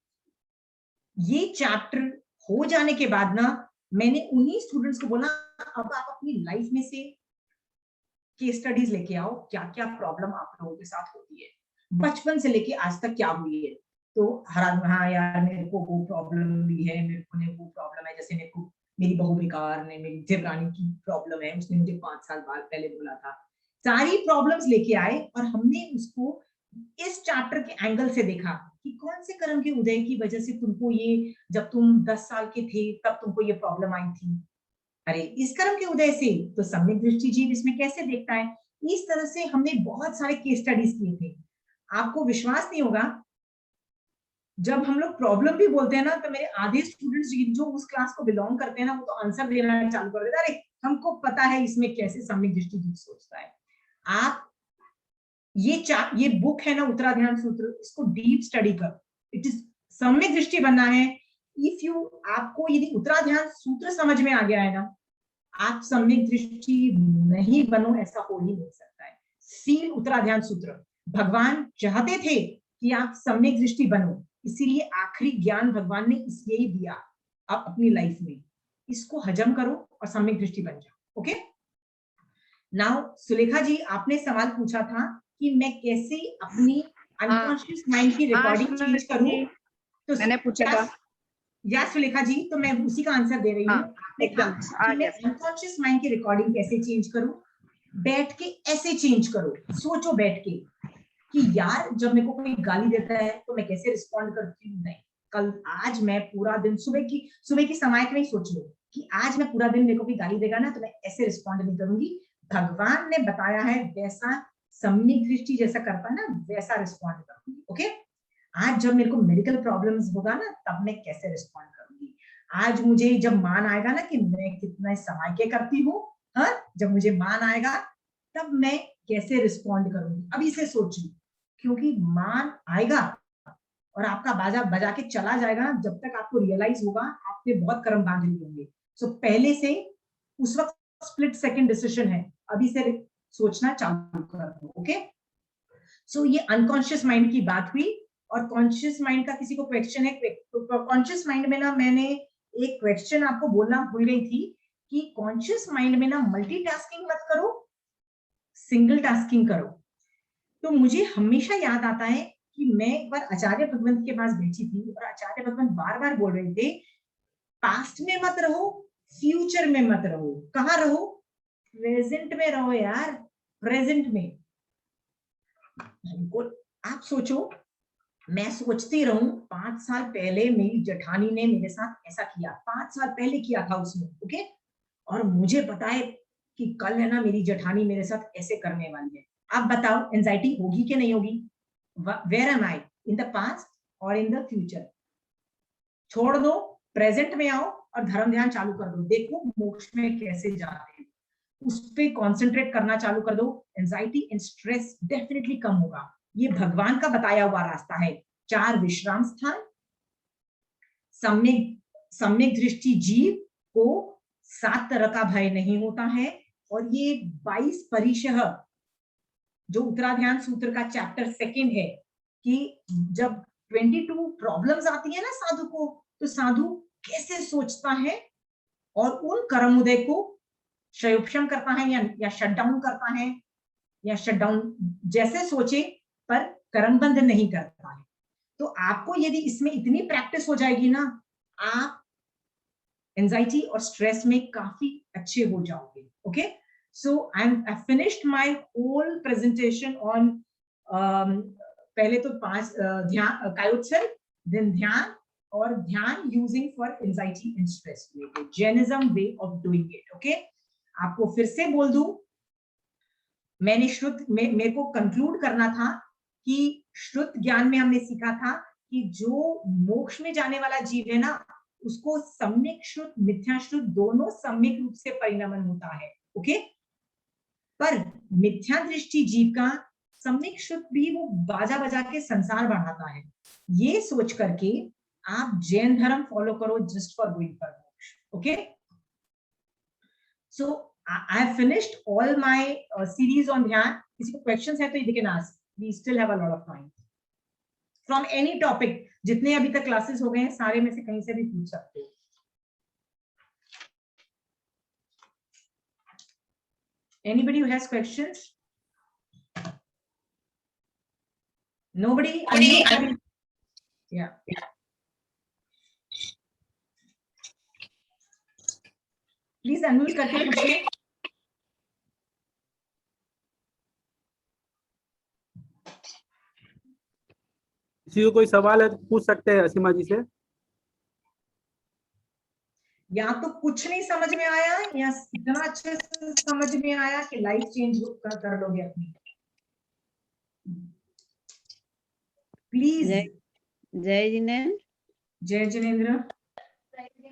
ये चैप्टर हो जाने के बाद ना, मैंने उन्हीं स्टूडेंट्स को बोला अब आप अपनी लाइफ में से केस स्टडीज लेके आओ, क्या क्या प्रॉब्लम आप लोगों के साथ होती है, बचपन से लेके आज तक क्या हुई है। तो हर आदमी हाँ यार मेरे को वो प्रॉब्लम भी है, मेरे को वो प्रॉब्लम है, जैसे मेरे को मेरी बहू विकार ने, मेरी देवरानी की प्रॉब्लम है, उसने मुझे 5 साल बाद पहले बोला था। सारी प्रॉब्लम्स लेके आए और हमने उसको इस चैप्टर के एंगल से देखा कि कौन से कर्म के उदय की वजह से तुमको ये, जब तुम 10 साल के थे तब तुमको ये प्रॉब्लम आई थी, अरे इस कर्म के उदय से, तो सम्यक दृष्टि जीव इसमें कैसे देखता है। इस तरह से हमने बहुत सारे केस स्टडीज किए थे। आपको विश्वास नहीं होगा, जब हम लोग प्रॉब्लम भी बोलते हैं ना, तो मेरे आधे स्टूडेंट्स जो उस क्लास को बिलोंग करते हैं ना, वो तो आंसर देना चालू कर देते, अरे हमको पता है इसमें कैसे सम्यक दृष्टि जीव सोचता है। आप ये बुक है ना उत्तराध्यान सूत्र, इसको डीप स्टडी करो, इट इज सम्यक दृष्टि बनना है। इफ यू आपको यदि उत्तराध्यान सूत्र समझ में आ गया है ना, आप सम्यक दृष्टि नहीं बनो ऐसा हो ही नहीं सकता है। सील उत्तराध्यान सूत्र, भगवान चाहते थे कि आप सम्यक दृष्टि बनो, इसीलिए आखिरी ज्ञान भगवान ने इसलिए ही दिया। आप अपनी लाइफ में इसको हजम करो और सम्यक दृष्टि बन जाओ। ओके, नाउ सुलेखा जी, आपने सवाल पूछा था कि मैं कैसे अपनी अनकॉन्शियस माइंड की रिकॉर्डिंग चेंज करूं। तो मैंने पूछा था या सुलेखा जी, तो मैं उसी का आंसर दे रही हूँ। आपने एकदम कि मैं अनकॉन्शियस माइंड की रिकॉर्डिंग कैसे चेंज करूं। बैठ के ऐसे चेंज करो, सोचो बैठ के कि यार जब मेरे को कोई गाली देता है तो मैं कैसे रिस्पॉन्ड करती हूँ। नहीं, कल आज मैं पूरा दिन सुबह की समायक में ही सोच लो कि आज मैं पूरा दिन मेरे को कोई गाली देगा ना, तो मैं ऐसे रिस्पॉन्ड नहीं करूंगी, भगवान ने बताया है वैसा, सम्यक दृष्टि जैसा करता है ना वैसा रिस्पॉन्ड करूंगी। ओके, आज जब मेरे को मेडिकल प्रॉब्लम्स होगा ना, तब मैं कैसे रिस्पॉन्ड करूंगी। आज मुझे जब मान आएगा ना कि मैं कितना समय के करती हूँ, हाँ, जब मुझे मान आएगा तब मैं कैसे रिस्पॉन्ड करूंगी। अभी से सोचिए, क्योंकि मान आएगा और आपका बाजा बजा के चला जाएगा, जब तक आपको रियलाइज होगा आपने बहुत कर्म बांध लिए होंगे। सो पहले से उस वक्त स्प्लिट सेकंड डिसीजन है, अभी से सोचना चालू कर दो। ओके, सो ये अनकॉन्शियस माइंड की बात हुई। और कॉन्शियस माइंड का किसी को क्वेश्चन है? कॉन्शियस माइंड में ना मैंने एक क्वेश्चन आपको बोलना भूल गई थी कि कॉन्शियस माइंड में ना मल्टीटास्किंग मत करो, सिंगल टास्किंग करो। तो मुझे हमेशा याद आता है कि मैं एक बार आचार्य भगवंत के पास बैठी थी और आचार्य भगवंत बार बार बोल रहे थे, पास्ट में मत रहो, फ्यूचर में मत रहो। कहाँ रहो? प्रेजेंट में रहो यार, प्रेजेंट में। बिल्कुल। आप सोचो, मैं सोचती रहूं 5 साल पहले मेरी जेठानी ने मेरे साथ ऐसा किया, 5 साल पहले किया था उसने, ओके, और मुझे पता है कि कल है ना मेरी जेठानी मेरे साथ ऐसे करने वाली है। आप बताओ एंजाइटी होगी कि नहीं होगी? Where am I, in the past और इन द फ्यूचर? छोड़ दो, प्रेजेंट में आओ और धर्म ध्यान चालू कर दो, देखो मोक्ष में कैसे जाते हैं। उस पर कॉन्सेंट्रेट करना चालू कर दो, anxiety and stress definitely come होगा। ये भगवान का बताया हुआ रास्ता है। 4 विश्राम स्थान, सम्यक दृष्टि जीव को 7 तरह का भय नहीं होता है। और ये 22 परिशह जो उत्तराध्यान सूत्र का चैप्टर 2 है कि जब 22 प्रॉब्लम्स आती है ना साधु को, तो साधु कैसे सोचता है और उन कर्म उदय को क्षयोपशम करता है या शट डाउन करता है, या शट डाउन जैसे सोचे पर कर्मबंध नहीं करता है। तो आपको यदि इसमें इतनी प्रैक्टिस हो जाएगी ना, आप एंजाइटी और स्ट्रेस में काफी अच्छे हो जाओगे। Okay, so I finished my whole presentation on पहले तो 5 ध्यान, कायोत्सर्ग, देन ध्यान, और ध्यान using for anxiety and stress, Jainism way of doing it. Okay, आपको फिर से बोल दूं, मैंने श्रुत में मेरे को कंक्लूड करना था कि श्रुत ज्ञान में हमने सीखा था कि जो मोक्ष में जाने वाला जीव है ना, उसको सम्यक श्रुत मिथ्या श्रुत दोनों सम्यक रूप से परिणमन होता है। ओके, पर मिथ्या दृष्टि जीव का सम्यक श्रुत भी वो बाजा बजा के संसार बढ़ाता है। ये सोच करके आप जैन धर्म फॉलो करो जस्ट फॉर गोइंग फॉर मोक्ष। Okay, so I have finished all my series on ध्यान। किसी को questions है तो you can ask, we still have a lot of time from any topic। जितने अभी तक क्लासेस हो गए हैं सारे में से कहीं से भी पूछ सकते हो। Anybody who has questions? Nobody? Yeah. Please unmute करके पूछिए। किसी को कोई सवाल है तो पूछ सकते हैं असीमा जी से। या तो कुछ नहीं समझ में आया या इतना अच्छे से समझ में आया कि लाइफ चेंज कर लोगे अपनी। प्लीज। जय जिनेन्द्र। जय जिनेन्द्र।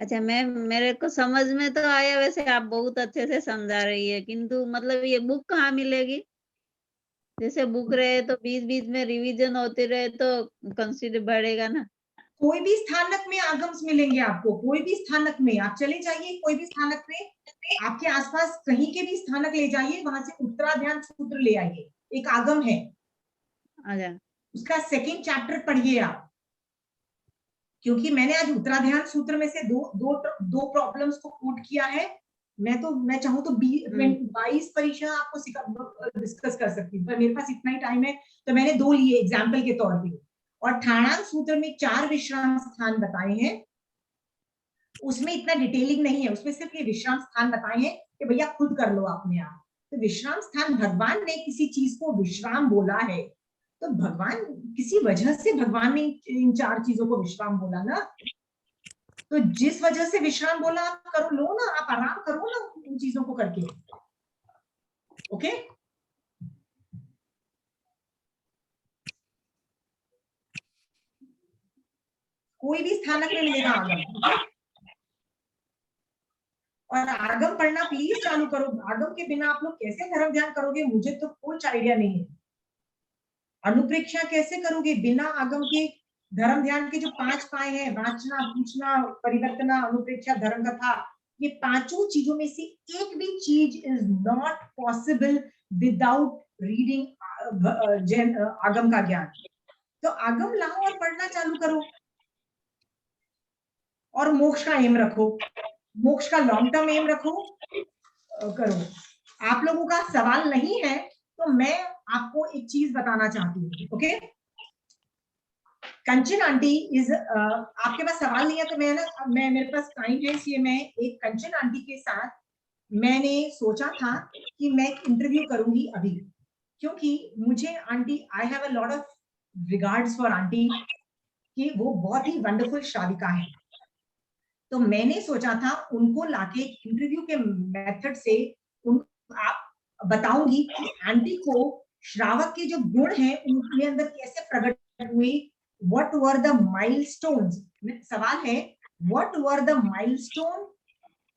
अच्छा, मेरे को समझ में तो आया, वैसे आप बहुत अच्छे से समझा रही है, किंतु मतलब ये बुक कहाँ मिलेगी? जैसे बुक रहे तो बीच बीच में रिवीजन होते रहे तो कंसिडर बढ़ेगा ना। कोई भी स्थानक में आगम्स मिलेंगे आपको, कोई भी स्थानक में आप चले जाइए, कोई भी स्थानक में आपके आसपास कहीं के भी स्थानक ले जाइए, वहां से उत्तराध्यान सूत्र ले आइए, एक आगम है। अच्छा, उसका 2nd चैप्टर पढ़िए आप, क्योंकि मैंने आज उत्तराध्यान सूत्र में से दो प्रॉब्लम्स को कोट किया है। मैं चाहूँ तो 22 परीक्षा आपको डिस्कस कर सकती हूँ, पर मेरे पास इतना ही टाइम है तो मैंने 2 लिए एग्जाम्पल के तौर पे। और ठाणांग सूत्र में 4 विश्राम स्थान बताए हैं, उसमें इतना डिटेलिंग नहीं है, उसमें सिर्फ ये विश्राम स्थान बताए हैं कि भैया खुद कर लो अपने आप। तो विश्राम स्थान, भगवान ने किसी चीज को विश्राम बोला है तो भगवान किसी वजह से भगवान ने इन 4 चीजों को विश्राम बोला ना, तो जिस वजह से विश्राम बोला आप करो, लो ना, आप आराम करो ना उन चीजों को करके। ओके, कोई भी स्थानक में मिलेगा आगम। और आगम पढ़ना प्लीज चालू करो। आगम के बिना आप लोग कैसे धर्म ध्यान करोगे, मुझे तो कुछ आइडिया नहीं है। अनुप्रेक्षा कैसे करोगे बिना आगम के? धर्म ध्यान के जो 5 पाए हैं, वाचना, पूछना, परिवर्तना, अनुप्रेक्षा, धर्म कथा, ये 5 चीजों में से एक भी चीज is not possible without reading आगम का ज्ञान, तो आगम लाओ और पढ़ना चालू करो और मोक्ष का एम रखो, मोक्ष का लॉन्ग टर्म एम रखो, करो। आप लोगों का सवाल नहीं है तो मैं आपको एक चीज बताना चाहती हूँ, ओके। कंचन आंटी इज, आपके पास सवाल नहीं है तो मैं मेरे पास टाइम है, इसलिए मैं एक कंचन आंटी के साथ मैंने सोचा था कि मैं एक इंटरव्यू करूंगी अभी, क्योंकि मुझे aunty, I have a lot of regards for aunty कि वो बहुत ही वंडरफुल श्राविका है। तो मैंने सोचा था उनको लाके इंटरव्यू के मेथड से आप बताऊंगी कि आंटी को श्रावक के जो गुण हैं उनके अंदर कैसे प्रकट हुए, व्हाट वर द माइलस्टोन्स। सवाल है, what were the milestone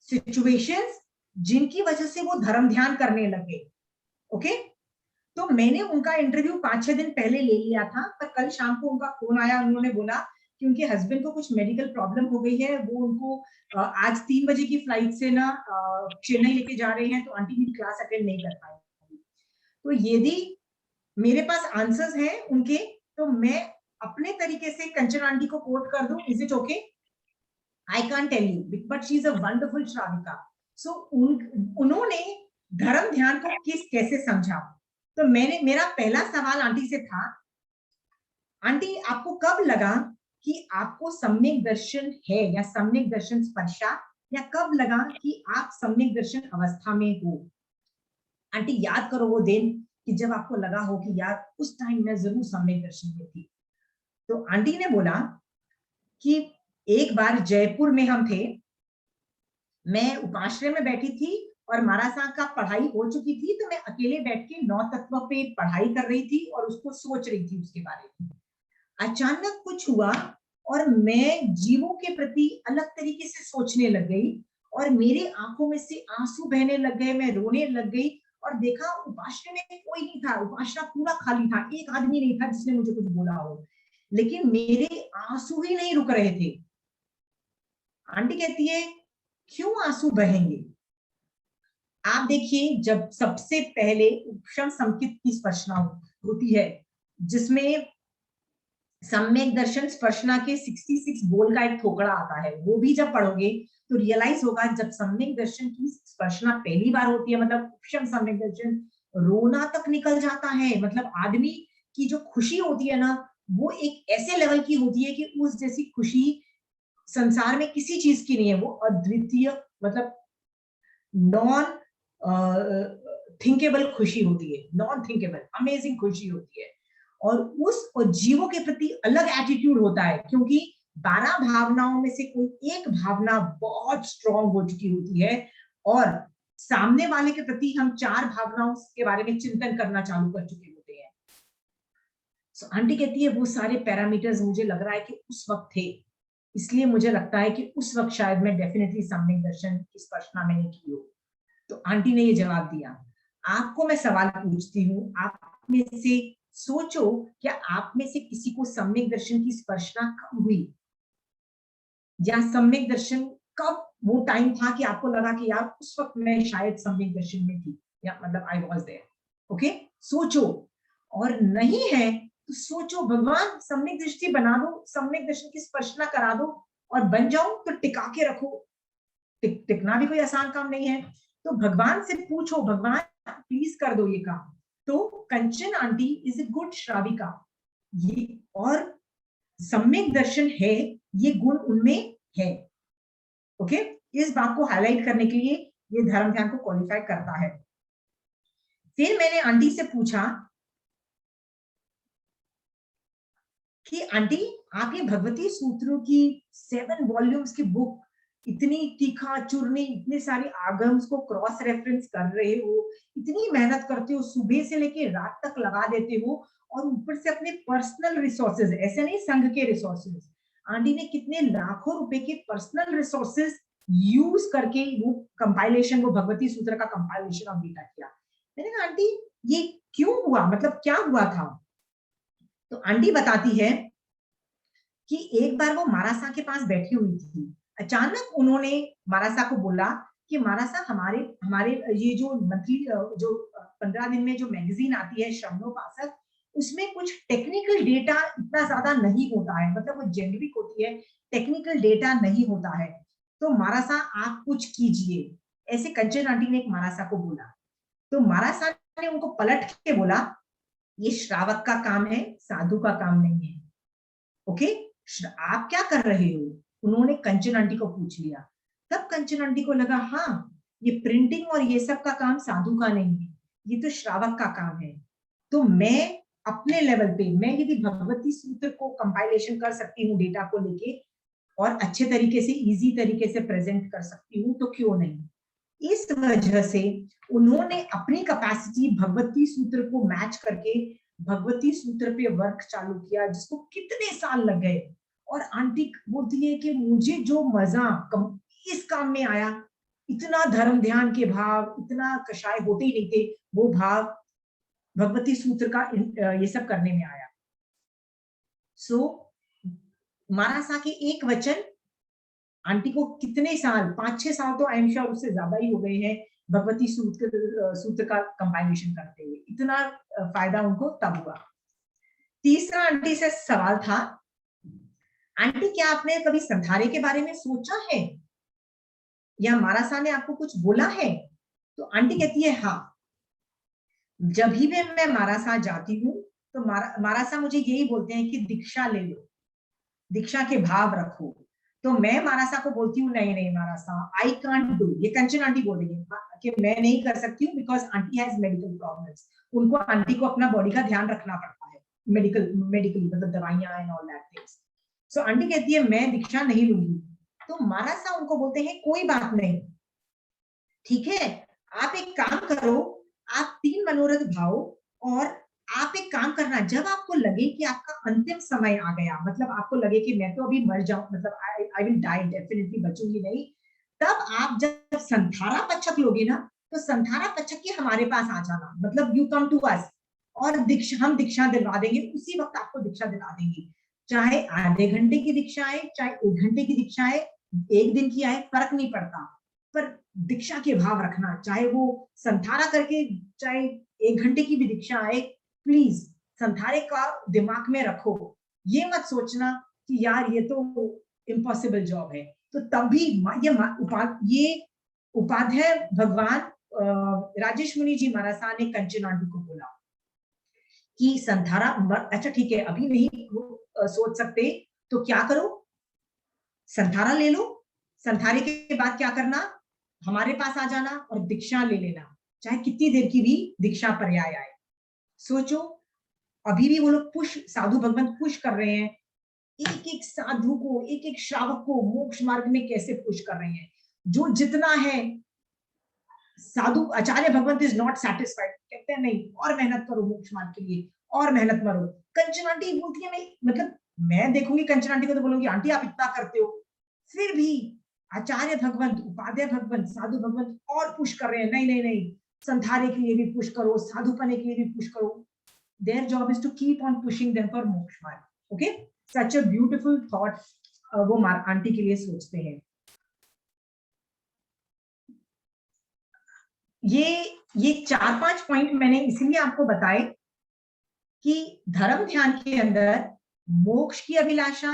situations जिनकी वजह से वो धर्म ध्यान करने लगे, ओके। तो मैंने उनका इंटरव्यू 5-6 दिन पहले ले लिया था, पर कल शाम को उनका फोन आया, उन्होंने बोला कि उनके हस्बैंड को कुछ मेडिकल प्रॉब्लम हो गई है, वो उनको आज 3 बजे की फ्लाइट से ना चेन्नई लेके जा रहे हैं, तो आंटी मेरी क्लास अटेंड नहीं कर पाएंगी। तो यदि मेरे पास आंसर्स हैं उनके, तो मैं अपने तरीके से कंचन आंटी को कोट कर दूं, is it okay? I can't tell you, but she is a wonderful श्राविका। सो उन्होंने धर्म ध्यान को कैसे समझा। तो मेरा पहला सवाल आंटी से था, आंटी आपको कब लगा कि आपको सम्यक दर्शन है या सम्यक दर्शन स्पर्शा, या कब लगा कि आप सम्यक दर्शन अवस्था में हो? आंटी याद करो वो दिन कि जब आपको लगा हो कि यार उस टाइम मैं जरूर सम्यक दर्शन में थी। तो आंटी ने बोला कि एक बार जयपुर में हम थे, मैं उपाश्रय में बैठी थी और मारासा का पढ़ाई हो चुकी थी, तो मैं अकेले बैठ के 9 तत्व पे पढ़ाई कर रही थी और उसको सोच रही थी उसके बारे में। अचानक कुछ हुआ और मैं जीवों के प्रति अलग तरीके से सोचने लग गई और मेरे आंखों में से आंसू बहने लग गए, मैं रोने लग गई और देखा उपाश्रय में कोई नहीं था, उपाश्रय पूरा खाली था, एक आदमी नहीं था जिसने मुझे कुछ बोला हो, लेकिन मेरे आंसू ही नहीं रुक रहे थे। आंटी कहती है क्यों आंसू बहेंगे? आप देखिए, जब सबसे पहले उपशम संकित की स्पर्शना होती है, जिसमें सम्यक दर्शन स्पर्शना के 66 बोल का एक ठोकड़ा आता है, वो भी जब पढ़ोगे तो रियलाइज होगा, जब सम्यक दर्शन की स्पर्शना पहली बार होती है, मतलब उपशम सम्यक दर्शन, रोना तक निकल जाता है। मतलब आदमी की जो खुशी होती है ना, वो एक ऐसे लेवल की होती है कि उस जैसी खुशी संसार में किसी चीज की नहीं है, वो अद्वितीय, मतलब नॉन थिंकेबल खुशी होती है, नॉन थिंकेबल अमेजिंग खुशी होती है। और जीवों के प्रति अलग एटीट्यूड होता है, क्योंकि 12 भावनाओं में से कोई एक भावना बहुत स्ट्रॉन्ग हो चुकी होती है और सामने वाले के प्रति हम 4 भावनाओं के बारे में चिंतन करना चालू कर चुके होते हैं। सो आंटी कहती है वो सारे पैरामीटर्स मुझे लग रहा है कि उस वक्त थे, इसलिए मुझे लगता है कि उस वक्त शायद मैं डेफिनेटली सम्यक दर्शन की स्पर्शना मैंने की हो। तो आंटी ने ये जवाब दिया। आपको मैं सवाल पूछती हूँ, आप में से सोचो, क्या आप में से किसी को सम्यक दर्शन की स्पर्शना कब हुई, या सम्यक दर्शन कब वो टाइम था कि आपको लगा कि यार उस वक्त मैं शायद सम्यक दर्शन में थी, या मतलब आई वाज देयर। ओके, सोचो। और नहीं है तो सोचो, भगवान सम्यक दृष्टि बना दो, सम्यक दर्शन की स्पर्शना करा दो और बन जाओ, तो टिका के रखो। टिकना भी कोई आसान काम नहीं है, तो भगवान से पूछो, भगवान प्लीज कर दो ये काम। तो कंचन आंटी इज ए गुड श्राविका, ये और सम्यक दर्शन है, ये गुण उनमें है। ओके, इस बात को हाईलाइट करने के लिए ये धर्म ध्यान को क्वालिफाई करता है। फिर मैंने आंटी से पूछा कि आंटी आप ये भगवती सूत्रों की 7 वॉल्यूम्स की बुक, इतनी तीखा चूरनी, इतने सारे आगम्स को क्रॉस रेफरेंस कर रहे हो, इतनी मेहनत करते हो, सुबह से लेके रात तक लगा देते हो, और ऊपर से अपने पर्सनल रिसोर्सेज, ऐसे नहीं संघ के रिसोर्सेज, आंटी ने कितने लाखों रुपए के पर्सनल रिसोर्सेज यूज करके वो कंपाइलेशन, वो भगवती सूत्र का कंपाइलेशन ऑफ डेटा किया। मैंने कहा आंटी ये क्यों हुआ, मतलब क्या हुआ था? तो आंटी बताती है कि एक बार वो मारासा के पास बैठी हुई थी, अचानक उन्होंने मारासा को बोला कि मानसा हमारे हमारे ये जो मंथली जो 15 दिन में जो मैगजीन आती है श्रवणोपासक, उसमें कुछ टेक्निकल डेटा इतना ज्यादा नहीं होता है, मतलब वो जेनरिक होती है, टेक्निकल डेटा नहीं होता है। तो मानसा आप कुछ कीजिए, ऐसे कंचन आंटी ने एक मानसा को बोला। तो मानसा ने उनको पलट के बोला, ये श्रावक का काम है, साधु का काम नहीं है। ओके, आप क्या कर रहे हो? उन्होंने कंचन आंटी को पूछ लिया। तब कंचन आंटी को लगा, हाँ ये प्रिंटिंग और ये सब का काम साधु का नहीं है, ये तो श्रावक का काम है। तो मैं अपने लेवल पे, मैं यदि भगवती सूत्र को कंपाइलेशन कर सकती हूँ डेटा को लेके और अच्छे तरीके से, इजी तरीके से प्रेजेंट कर सकती हूँ, तो क्यों नहीं। इस वजह से उन्होंने अपनी कैपेसिटी भगवती सूत्र को मैच करके भगवती सूत्र पे वर्क चालू किया, जिसको कितने साल लग गए। और आंटी बोलती है कि मुझे जो मजा इस काम में आया, इतना धर्म ध्यान के भाव, इतना कषाय होते ही नहीं थे, वो भाव भगवती सूत्र का ये सब करने में आया। सो मानसा के एक वचन आंटी को कितने साल, 5-6 साल तो आई एम श्योर उससे ज्यादा ही हो गए हैं भगवती सूत्र का कंपाइलेशन करते हुए। इतना फायदा उनको तब हुआ। तीसरा आंटी से सवाल था, आंटी क्या आपने कभी संधारे के बारे में सोचा है, या मानसा ने आपको कुछ बोला है? तो आंटी कहती है, हाँ, जब भी मैं मानसा जाती हूँ तो मानसा मुझे यही बोलते हैं कि दीक्षा ले लो, दीक्षा के भाव रखो। तो मैं मानसा को बोलती हूँ, नहीं नहीं मानसा, आई कांट डू। ये कंचन आंटी बोल रही है कि मैं नहीं कर सकती हूँ, because aunty has medical problems. उनको, आंटी को अपना बॉडी का ध्यान रखना पड़ता है, मेडिकली, मतलब दवाइयां and all that things. So aunty कहती है मैं दीक्षा नहीं लूंगी। तो मानसा उनको बोलते हैं, कोई बात नहीं, ठीक है, आप एक काम करो, आप 3 मनोरथ भाओ, और आप एक काम करना, जब आपको लगे कि आपका अंतिम समय आ गया, मतलब आपको लगे कि मैं तो अभी मर जाऊं, मतलब आई विल डाई, डेफिनेटली बचूंगी नहीं, तब आप जब संथारा पच्छक लोगे ना, तो संथारा पच्छक के हमारे पास आ जाना, मतलब यू कम टू अस, और हम दीक्षा दिलवा देंगे, उसी वक्त आपको दीक्षा दिला देंगे। चाहे आधे घंटे की दीक्षा आए, चाहे 1 घंटे की दीक्षा आए, 1 दिन की आए, फर्क नहीं पड़ता, पर दीक्षा के भाव रखना, चाहे वो संथारा करके, चाहे 1 घंटे की भी दीक्षा आए, प्लीज संथारे का दिमाग में रखो। ये मत सोचना कि यार ये तो इम्पॉसिबल जॉब है। तो तब भी ये उपाध्याय भगवान राजेश मुनि जी महाराज ने कंचन आंटी को बोला कि संथारा, अच्छा ठीक है अभी नहीं सोच सकते, तो क्या करो, संथारा ले लो, संथारे के बाद क्या करना, हमारे पास आ जाना और दीक्षा ले लेना, चाहे कितनी देर की भी दीक्षा पर्याय आए। सोचो, अभी भी वो लोग साधु भगवंत पुश कर रहे हैं, एक एक साधु को, एक एक श्रावक को मोक्ष मार्ग में कैसे पुश कर रहे हैं। जो जितना है, साधु आचार्य भगवंत इज नॉट सेटिस्फाइड, कहते हैं नहीं और मेहनत करो मोक्ष मार्ग के लिए, और मेहनत करो। कंचन आंटी बोलती है, मतलब मैं देखूंगी कंचन आंटी को तो बोलूंगी, आंटी आप इतना करते हो, फिर भी आचार्य भगवंत, उपाध्याय भगवंत, साधु भगवंत और पुश कर रहे हैं, नहीं नहीं नहीं, संथारे के लिए भी पुश करो, साधुपने के लिए भी पुश करो। Their job is to keep on pushing them for मोक्ष मार्ग। Okay, such a beautiful thought वो आंटी के लिए सोचते हैं। ये 4-5 पॉइंट मैंने इसलिए आपको बताए कि धर्म ध्यान के अंदर मोक्ष की अभिलाषा,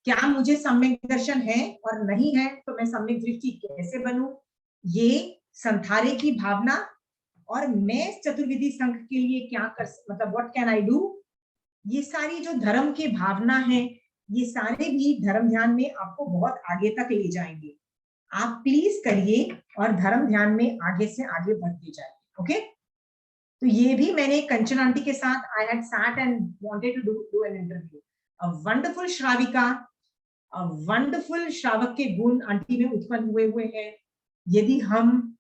क्या मुझे सम्यक दर्शन है और नहीं है तो मैं सम्यक दृष्टि कैसे बनूं, ये संथारे की भावना, और मैं चतुर्विधि संघ के लिए क्या कर, मतलब व्हाट कैन आई डू, ये सारी जो धर्म की भावना है, ये सारे भी धर्म ध्यान में आपको बहुत आगे तक ले जाएंगे। आप प्लीज करिए और धर्म ध्यान में आगे से आगे बढ़ते जाइए। ओके, तो ये भी मैंने कंचन आंटी के साथ I had sat and wanted to do an interview. A wonderful श्राविका, वंडरफुल श्रावक के गुण आंटी में उत्पन्न हुए हैं। यदि हम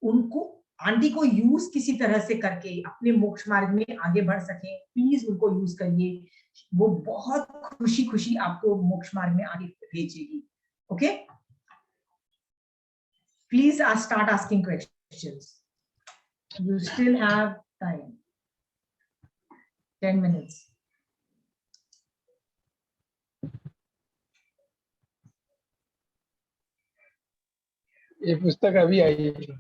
उनको, आंटी को यूज किसी तरह से करके अपने मोक्ष मार्ग में आगे बढ़ सके, प्लीज उनको यूज करिए, वो बहुत खुशी खुशी आपको मोक्ष मार्ग में आगे भेजेगी। Okay, please start asking questions, you still have time, 10 minutes। ये पुस्तक अभी आई है,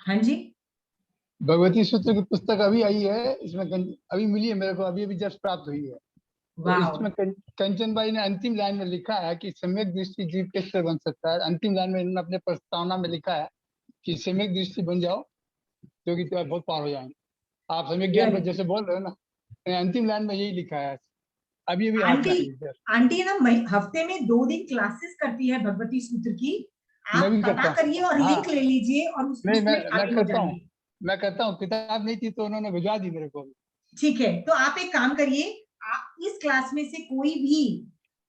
हाँ जी, भगवती सूत्र की पुस्तक अभी आई है। इसमें अभी मिली है मेरे को, अभी अभी जस्ट प्राप्त हुई है। तो वाह, इसमें कंचन भाई ने अंतिम लाइन में लिखा है कि सम्यक दृष्टि जीव कैसे बन सकता है। अंतिम लाइन में इन्होंने अपने प्रस्तावना में लिखा है कि सम्यक दृष्टि बन जाओ, क्योंकि तुम्हारे बहुत पार हो जाएंगे। आप सम्यक ज्ञान में जैसे बोल रहे हो ना, अंतिम लाइन में यही लिखा है। अभी अभी हाथ में आई है। आंटी ना हफ्ते में 2 दिन क्लासेस करती है भगवती सूत्र की। मैं आप भी करता पता हूँ। करिए और हाँ। लिंक ले लीजिए और नहीं, उसमें मैं शामिल हो करता हूँ, जाइए। मैं करता हूँ। किताब नहीं थी तो उन्होंने भिजवा दी मेरे को। ठीक है, तो आप एक काम करिए, आप इस क्लास में से कोई भी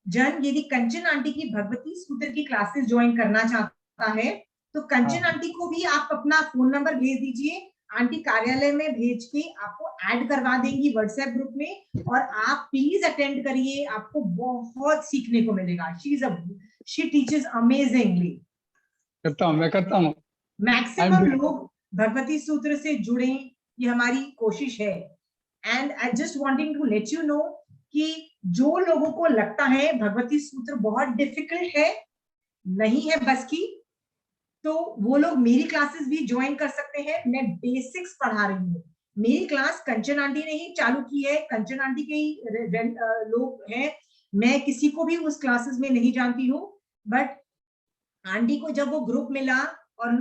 जन यदि कंचन आंटी की भगवती सूत्र की क्लासेस ज्वाइन करना चाहता है तो कंचन आंटी को भी आप अपना फोन नंबर भेज दीजिए। आंटी कार्यालय में भेज के आपको ऐड करवा देंगी व्हाट्सएप ग्रुप में, और आप प्लीज अटेंड करिए, आपको बहुत सीखने को मिलेगा। She teaches amazingly. करता हूँ, मैं करता हूँ। मैक्सिमम लोग भगवती सूत्र से जुड़े, ये हमारी कोशिश है। And I just wanting to let you know कि जो लोगों को लगता है भगवती सूत्र बहुत डिफिकल्ट है, नहीं है बस की, तो वो लोग मेरी क्लासेस भी ज्वाइन कर सकते हैं। मैं बेसिक्स पढ़ा रही हूँ। मेरी क्लास कंचन आंटी ने ही चालू की है, कंचन आंटी के ही लोग हैं। मैं किसी को भी उस क्लासेस में नहीं जानती हूँ, बट आंटी को जब वो ग्रुप मिला और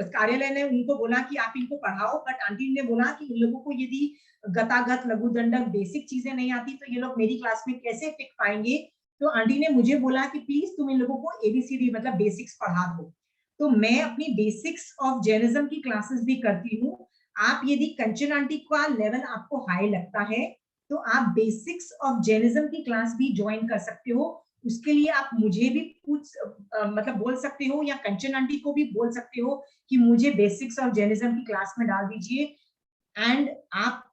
कार्यालय ने उनको बोला कि आप इनको पढ़ाओ, बट आंटी ने बोला कि इन लोगों को यदि गतागत लघु दंडक बेसिक चीजें नहीं आती तो ये लोग मेरी क्लास में कैसे टिक पाएंगे। तो आंटी ने मुझे बोला कि प्लीज तुम इन लोगों को एबीसीडी मतलब बेसिक्स पढ़ा दो। तो मैं अपनी बेसिक्स ऑफ जैनिज्म की क्लासेस भी करती हूँ। आप यदि कंचन आंटी का लेवल आपको हाई लगता है तो आप बेसिक्स ऑफ जैनिज्म की क्लास भी ज्वाइन कर सकते हो। उसके लिए आप मुझे भी पूछ मतलब बोल सकते हो, या कंचन आंटी को भी बोल सकते हो कि मुझे बेसिक्स ऑफ जैनिज्म की क्लास में डाल दीजिए। एंड आप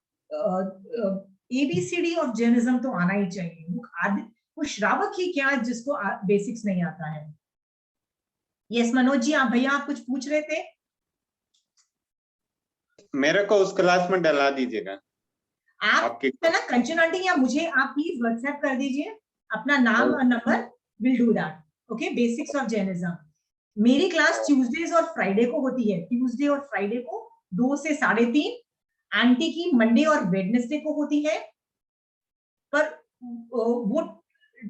एबीसीडी ऑफ जैनिज्म तो आना ही चाहिए। वो श्रावक ही क्या जिसको बेसिक्स नहीं आता है। यस मनोज जी, आप भैया आप कुछ पूछ रहे थे। मेरे को उस क्लास में डला दीजिएगा। आप है ना कंचन आंटी या मुझे आप प्लीज व्हाट्सएप कर दीजिए अपना नाम और number, will do that. Okay, basics of Jainism मेरी क्लास ट्यूसडेज और फ्राइडे को होती है। ट्यूसडे और फ्राइडे को 2 से 3:30। आंटी की मंडे और वेडनेसडे को होती है, पर वो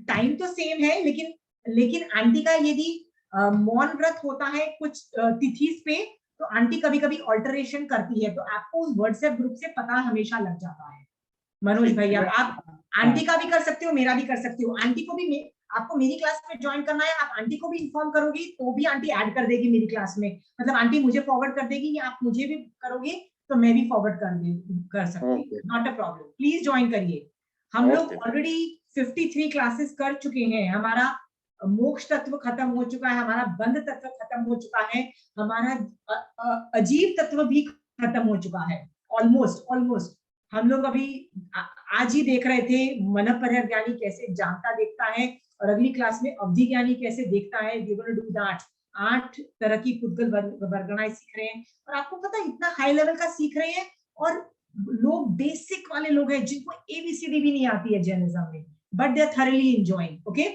टाइम तो सेम है, लेकिन आंटी का यदि मौन व्रत होता है कुछ तिथि पे तो आंटी कभी कभी ऑल्टरेशन करती है, तो आपको उस व्हाट्सएप ग्रुप से पता हमेशा लग जाता है। मनोज भैया आप आंटी का भी कर सकते हो, मेरा भी कर सकते हो। आंटी को भी आपको मेरी क्लास में ज्वाइन करना है, आप आंटी को भी इन्फॉर्म करोगी तो भी आंटी ऐड कर देगी मेरी क्लास में। मतलब आंटी मुझे फॉरवर्ड कर देगी या आप मुझे भी करोगे तो मैं भी फॉरवर्ड कर सकती हूँ। Not a problem, please join करिए। हम लोग ऑलरेडी 53 क्लासेस कर चुके हैं। हमारा मोक्ष तत्व खत्म हो चुका है, हमारा बंध तत्व खत्म हो चुका है, हमारा अजीब तत्व भी खत्म हो चुका है। ऑलमोस्ट हम लोग अभी आज ही देख रहे थे मन पर ज्ञानी कैसे जानता देखता है, और अगली क्लास में अवधि ज्ञानी कैसे देखता है। We will do that. 8 तरह की पुद्गल वर्गणाएं सीख रहे हैं, और आपको पता है इतना हाई लेवल का सीख रहे हैं, और लोग बेसिक वाले लोग हैं जिनको एबीसीडी भी नहीं आती है जैनिज्म में, but they are thoroughly enjoying. Okay,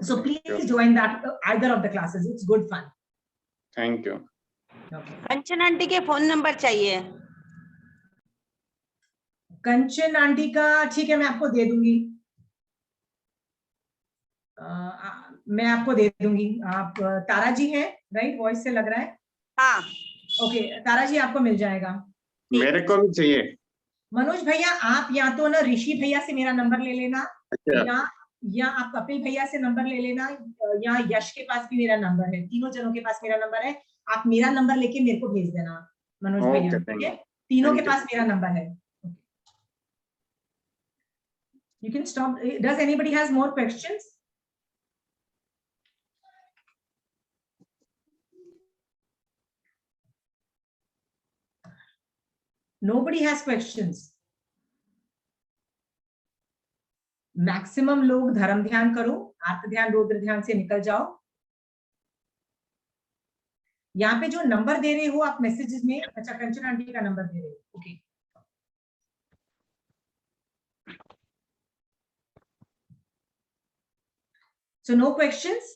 so please join that either of the classes. It's good fun. Thank you. Okay. Kanchan aunty के फोन नंबर चाहिए। कंचन आंटी का ठीक है, मैं आपको दे दूंगी। मैं आपको दे दूंगी। आप तारा जी हैं, राइट? वॉइस से लग रहा है। हाँ। ओके, तारा जी आपको मिल जाएगा। मेरे को भी चाहिए। मनोज भैया आप या तो ना ऋषि भैया से मेरा नंबर ले लेना, अच्छा। या आप कपिल भैया से नंबर ले लेना, या यश के पास भी मेरा नंबर है। तीनों जनों के पास मेरा नंबर है। आप मेरा नंबर लेके मेरे को भेज देना मनोज भैया, ठीक है? तीनों के पास मेरा नंबर है। You can stop. Does anybody has more questions? Nobody has questions. Maximum लोग धर्म ध्यान करो, आत्म ध्यान रुद्र ध्यान से निकल जाओ। यहाँ पे जो नंबर दे रहे हो आप मैसेजेस में, अच्छा कंचन आंटी का नंबर दे रहे हो, ओके। So no questions?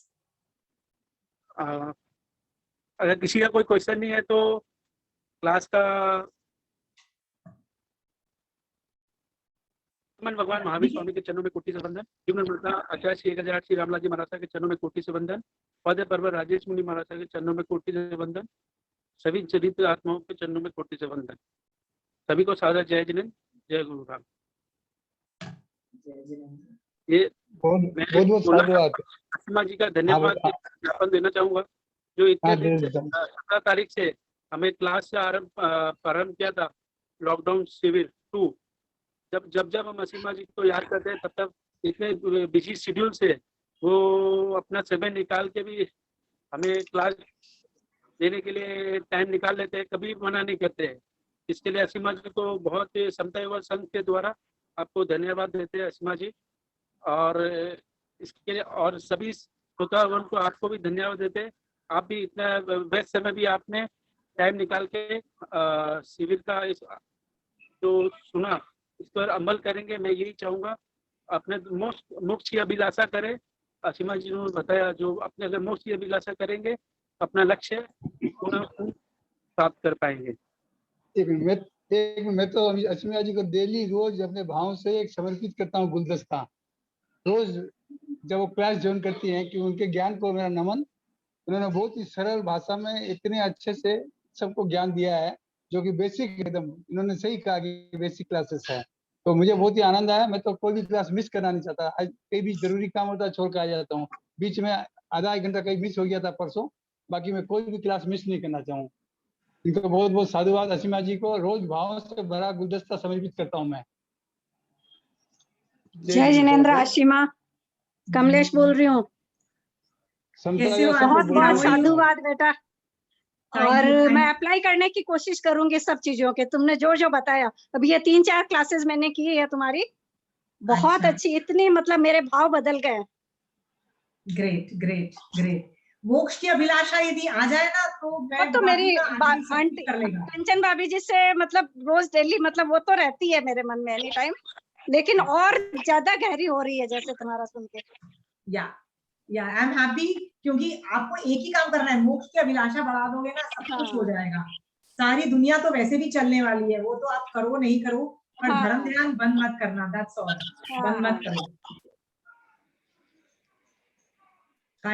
अगर किसी का कोई क्वेश्चन नहीं है तो क्लास का भगवान महावीर स्वामी के चरणों में कोटि से वंदन। जीवन मृता आचार्य श्री 1008 श्री रामलाल महाराज के चरणों में कोटि से वंदन। पद पर्वत राजेश मुनि महाराज के चरणों में कोटि से वंदन। सभी चरित्र आत्माओं के चरणों में कोटि से वंदन। सभी को सादर जय जिनेन्द्र, जय गुरु राम। ये बहुत साधुवाद। असीमा जी का धन्यवाद ज्ञापन देना चाहूंगा, जो इतने 17 तारीख से हमें क्लास से प्रारंभ किया था लॉकडाउन शिविर 2। जब हम असीमा जी को याद करते हैं तब इतने बिजी शेड्यूल से वो अपना समय निकाल के भी हमें क्लास देने के लिए टाइम निकाल लेते हैं, कभी मना नहीं करते हैं। इसके लिए असीमा जी को बहुत समता युवा संघ के द्वारा आपको धन्यवाद देते हैं असीमा जी, और इसके लिए और सभी श्रोतागण को आपको भी धन्यवाद देते हैं। आप भी इतना व्यस्त समय भी आपने टाइम निकाल के शिविर का इस जो सुना इस पर अमल करेंगे। मैं यही चाहूंगा अपने मोक्ष की अभिलाषा करें। असीमा जी ने बताया जो अपने अगर मोक्ष की अभिलाषा करेंगे अपना लक्ष्य प्राप्त कर पाएंगे। एक मिनट मैं तो असीमा जी को डेली रोज अपने भाव से एक समर्पित करता हूँ गुलदस्ता। रोज जब वो क्लास ज्वाइन करती हैं कि उनके ज्ञान को मेरा नमन। उन्होंने बहुत ही सरल भाषा में इतने अच्छे से सबको ज्ञान दिया है, जो कि बेसिक एकदम इन्होंने सही कहा कि बेसिक क्लासेस है। तो मुझे बहुत ही आनंद आया। मैं तो कोई भी क्लास मिस करना नहीं चाहता। आज कहीं भी जरूरी काम होता है छोड़ कर आ जाता हूँ। बीच में आधा एक घंटा कहीं मिस हो गया था परसों, बाकी मैं कोई भी क्लास मिस नहीं करना चाहूँ। इनको बहुत बहुत साधुवाद। असीमा जी को रोज भाव से भरा गुलदस्ता समर्पित करता हूँ मैं। जय जिनेन्द्र। असीमा कमलेश बोल रही हूँ। बहुत बहुत साधुवाद बेटा, और मैं अप्लाई करने की कोशिश करूंगी सब चीजों के। तुमने जो जो बताया अभी ये 3-4 क्लासेस मैंने की है तुम्हारी, बहुत अच्छी। इतनी मतलब मेरे भाव बदल गए। Great great great. मोक्ष की अभिलाषा यदि आ जाए ना तो मैं तो मेरी आंटी कंचन भाभी जी से मतलब रोज डेली मतलब वो तो रहती है मेरे मन में एनी टाइम, लेकिन और ज्यादा गहरी हो रही है जैसे तुम्हारा सुन के। या आई एम हैप्पी, क्योंकि आपको एक ही काम करना है, मोक्ष की अभिलाषा बढ़ा दोगे ना सब कुछ हो जाएगा। सारी दुनिया तो वैसे भी चलने वाली है, वो तो आप करो नहीं करो, पर धर्म ध्यान बंद मत करना, दैट्स ऑल। बंद मत करो।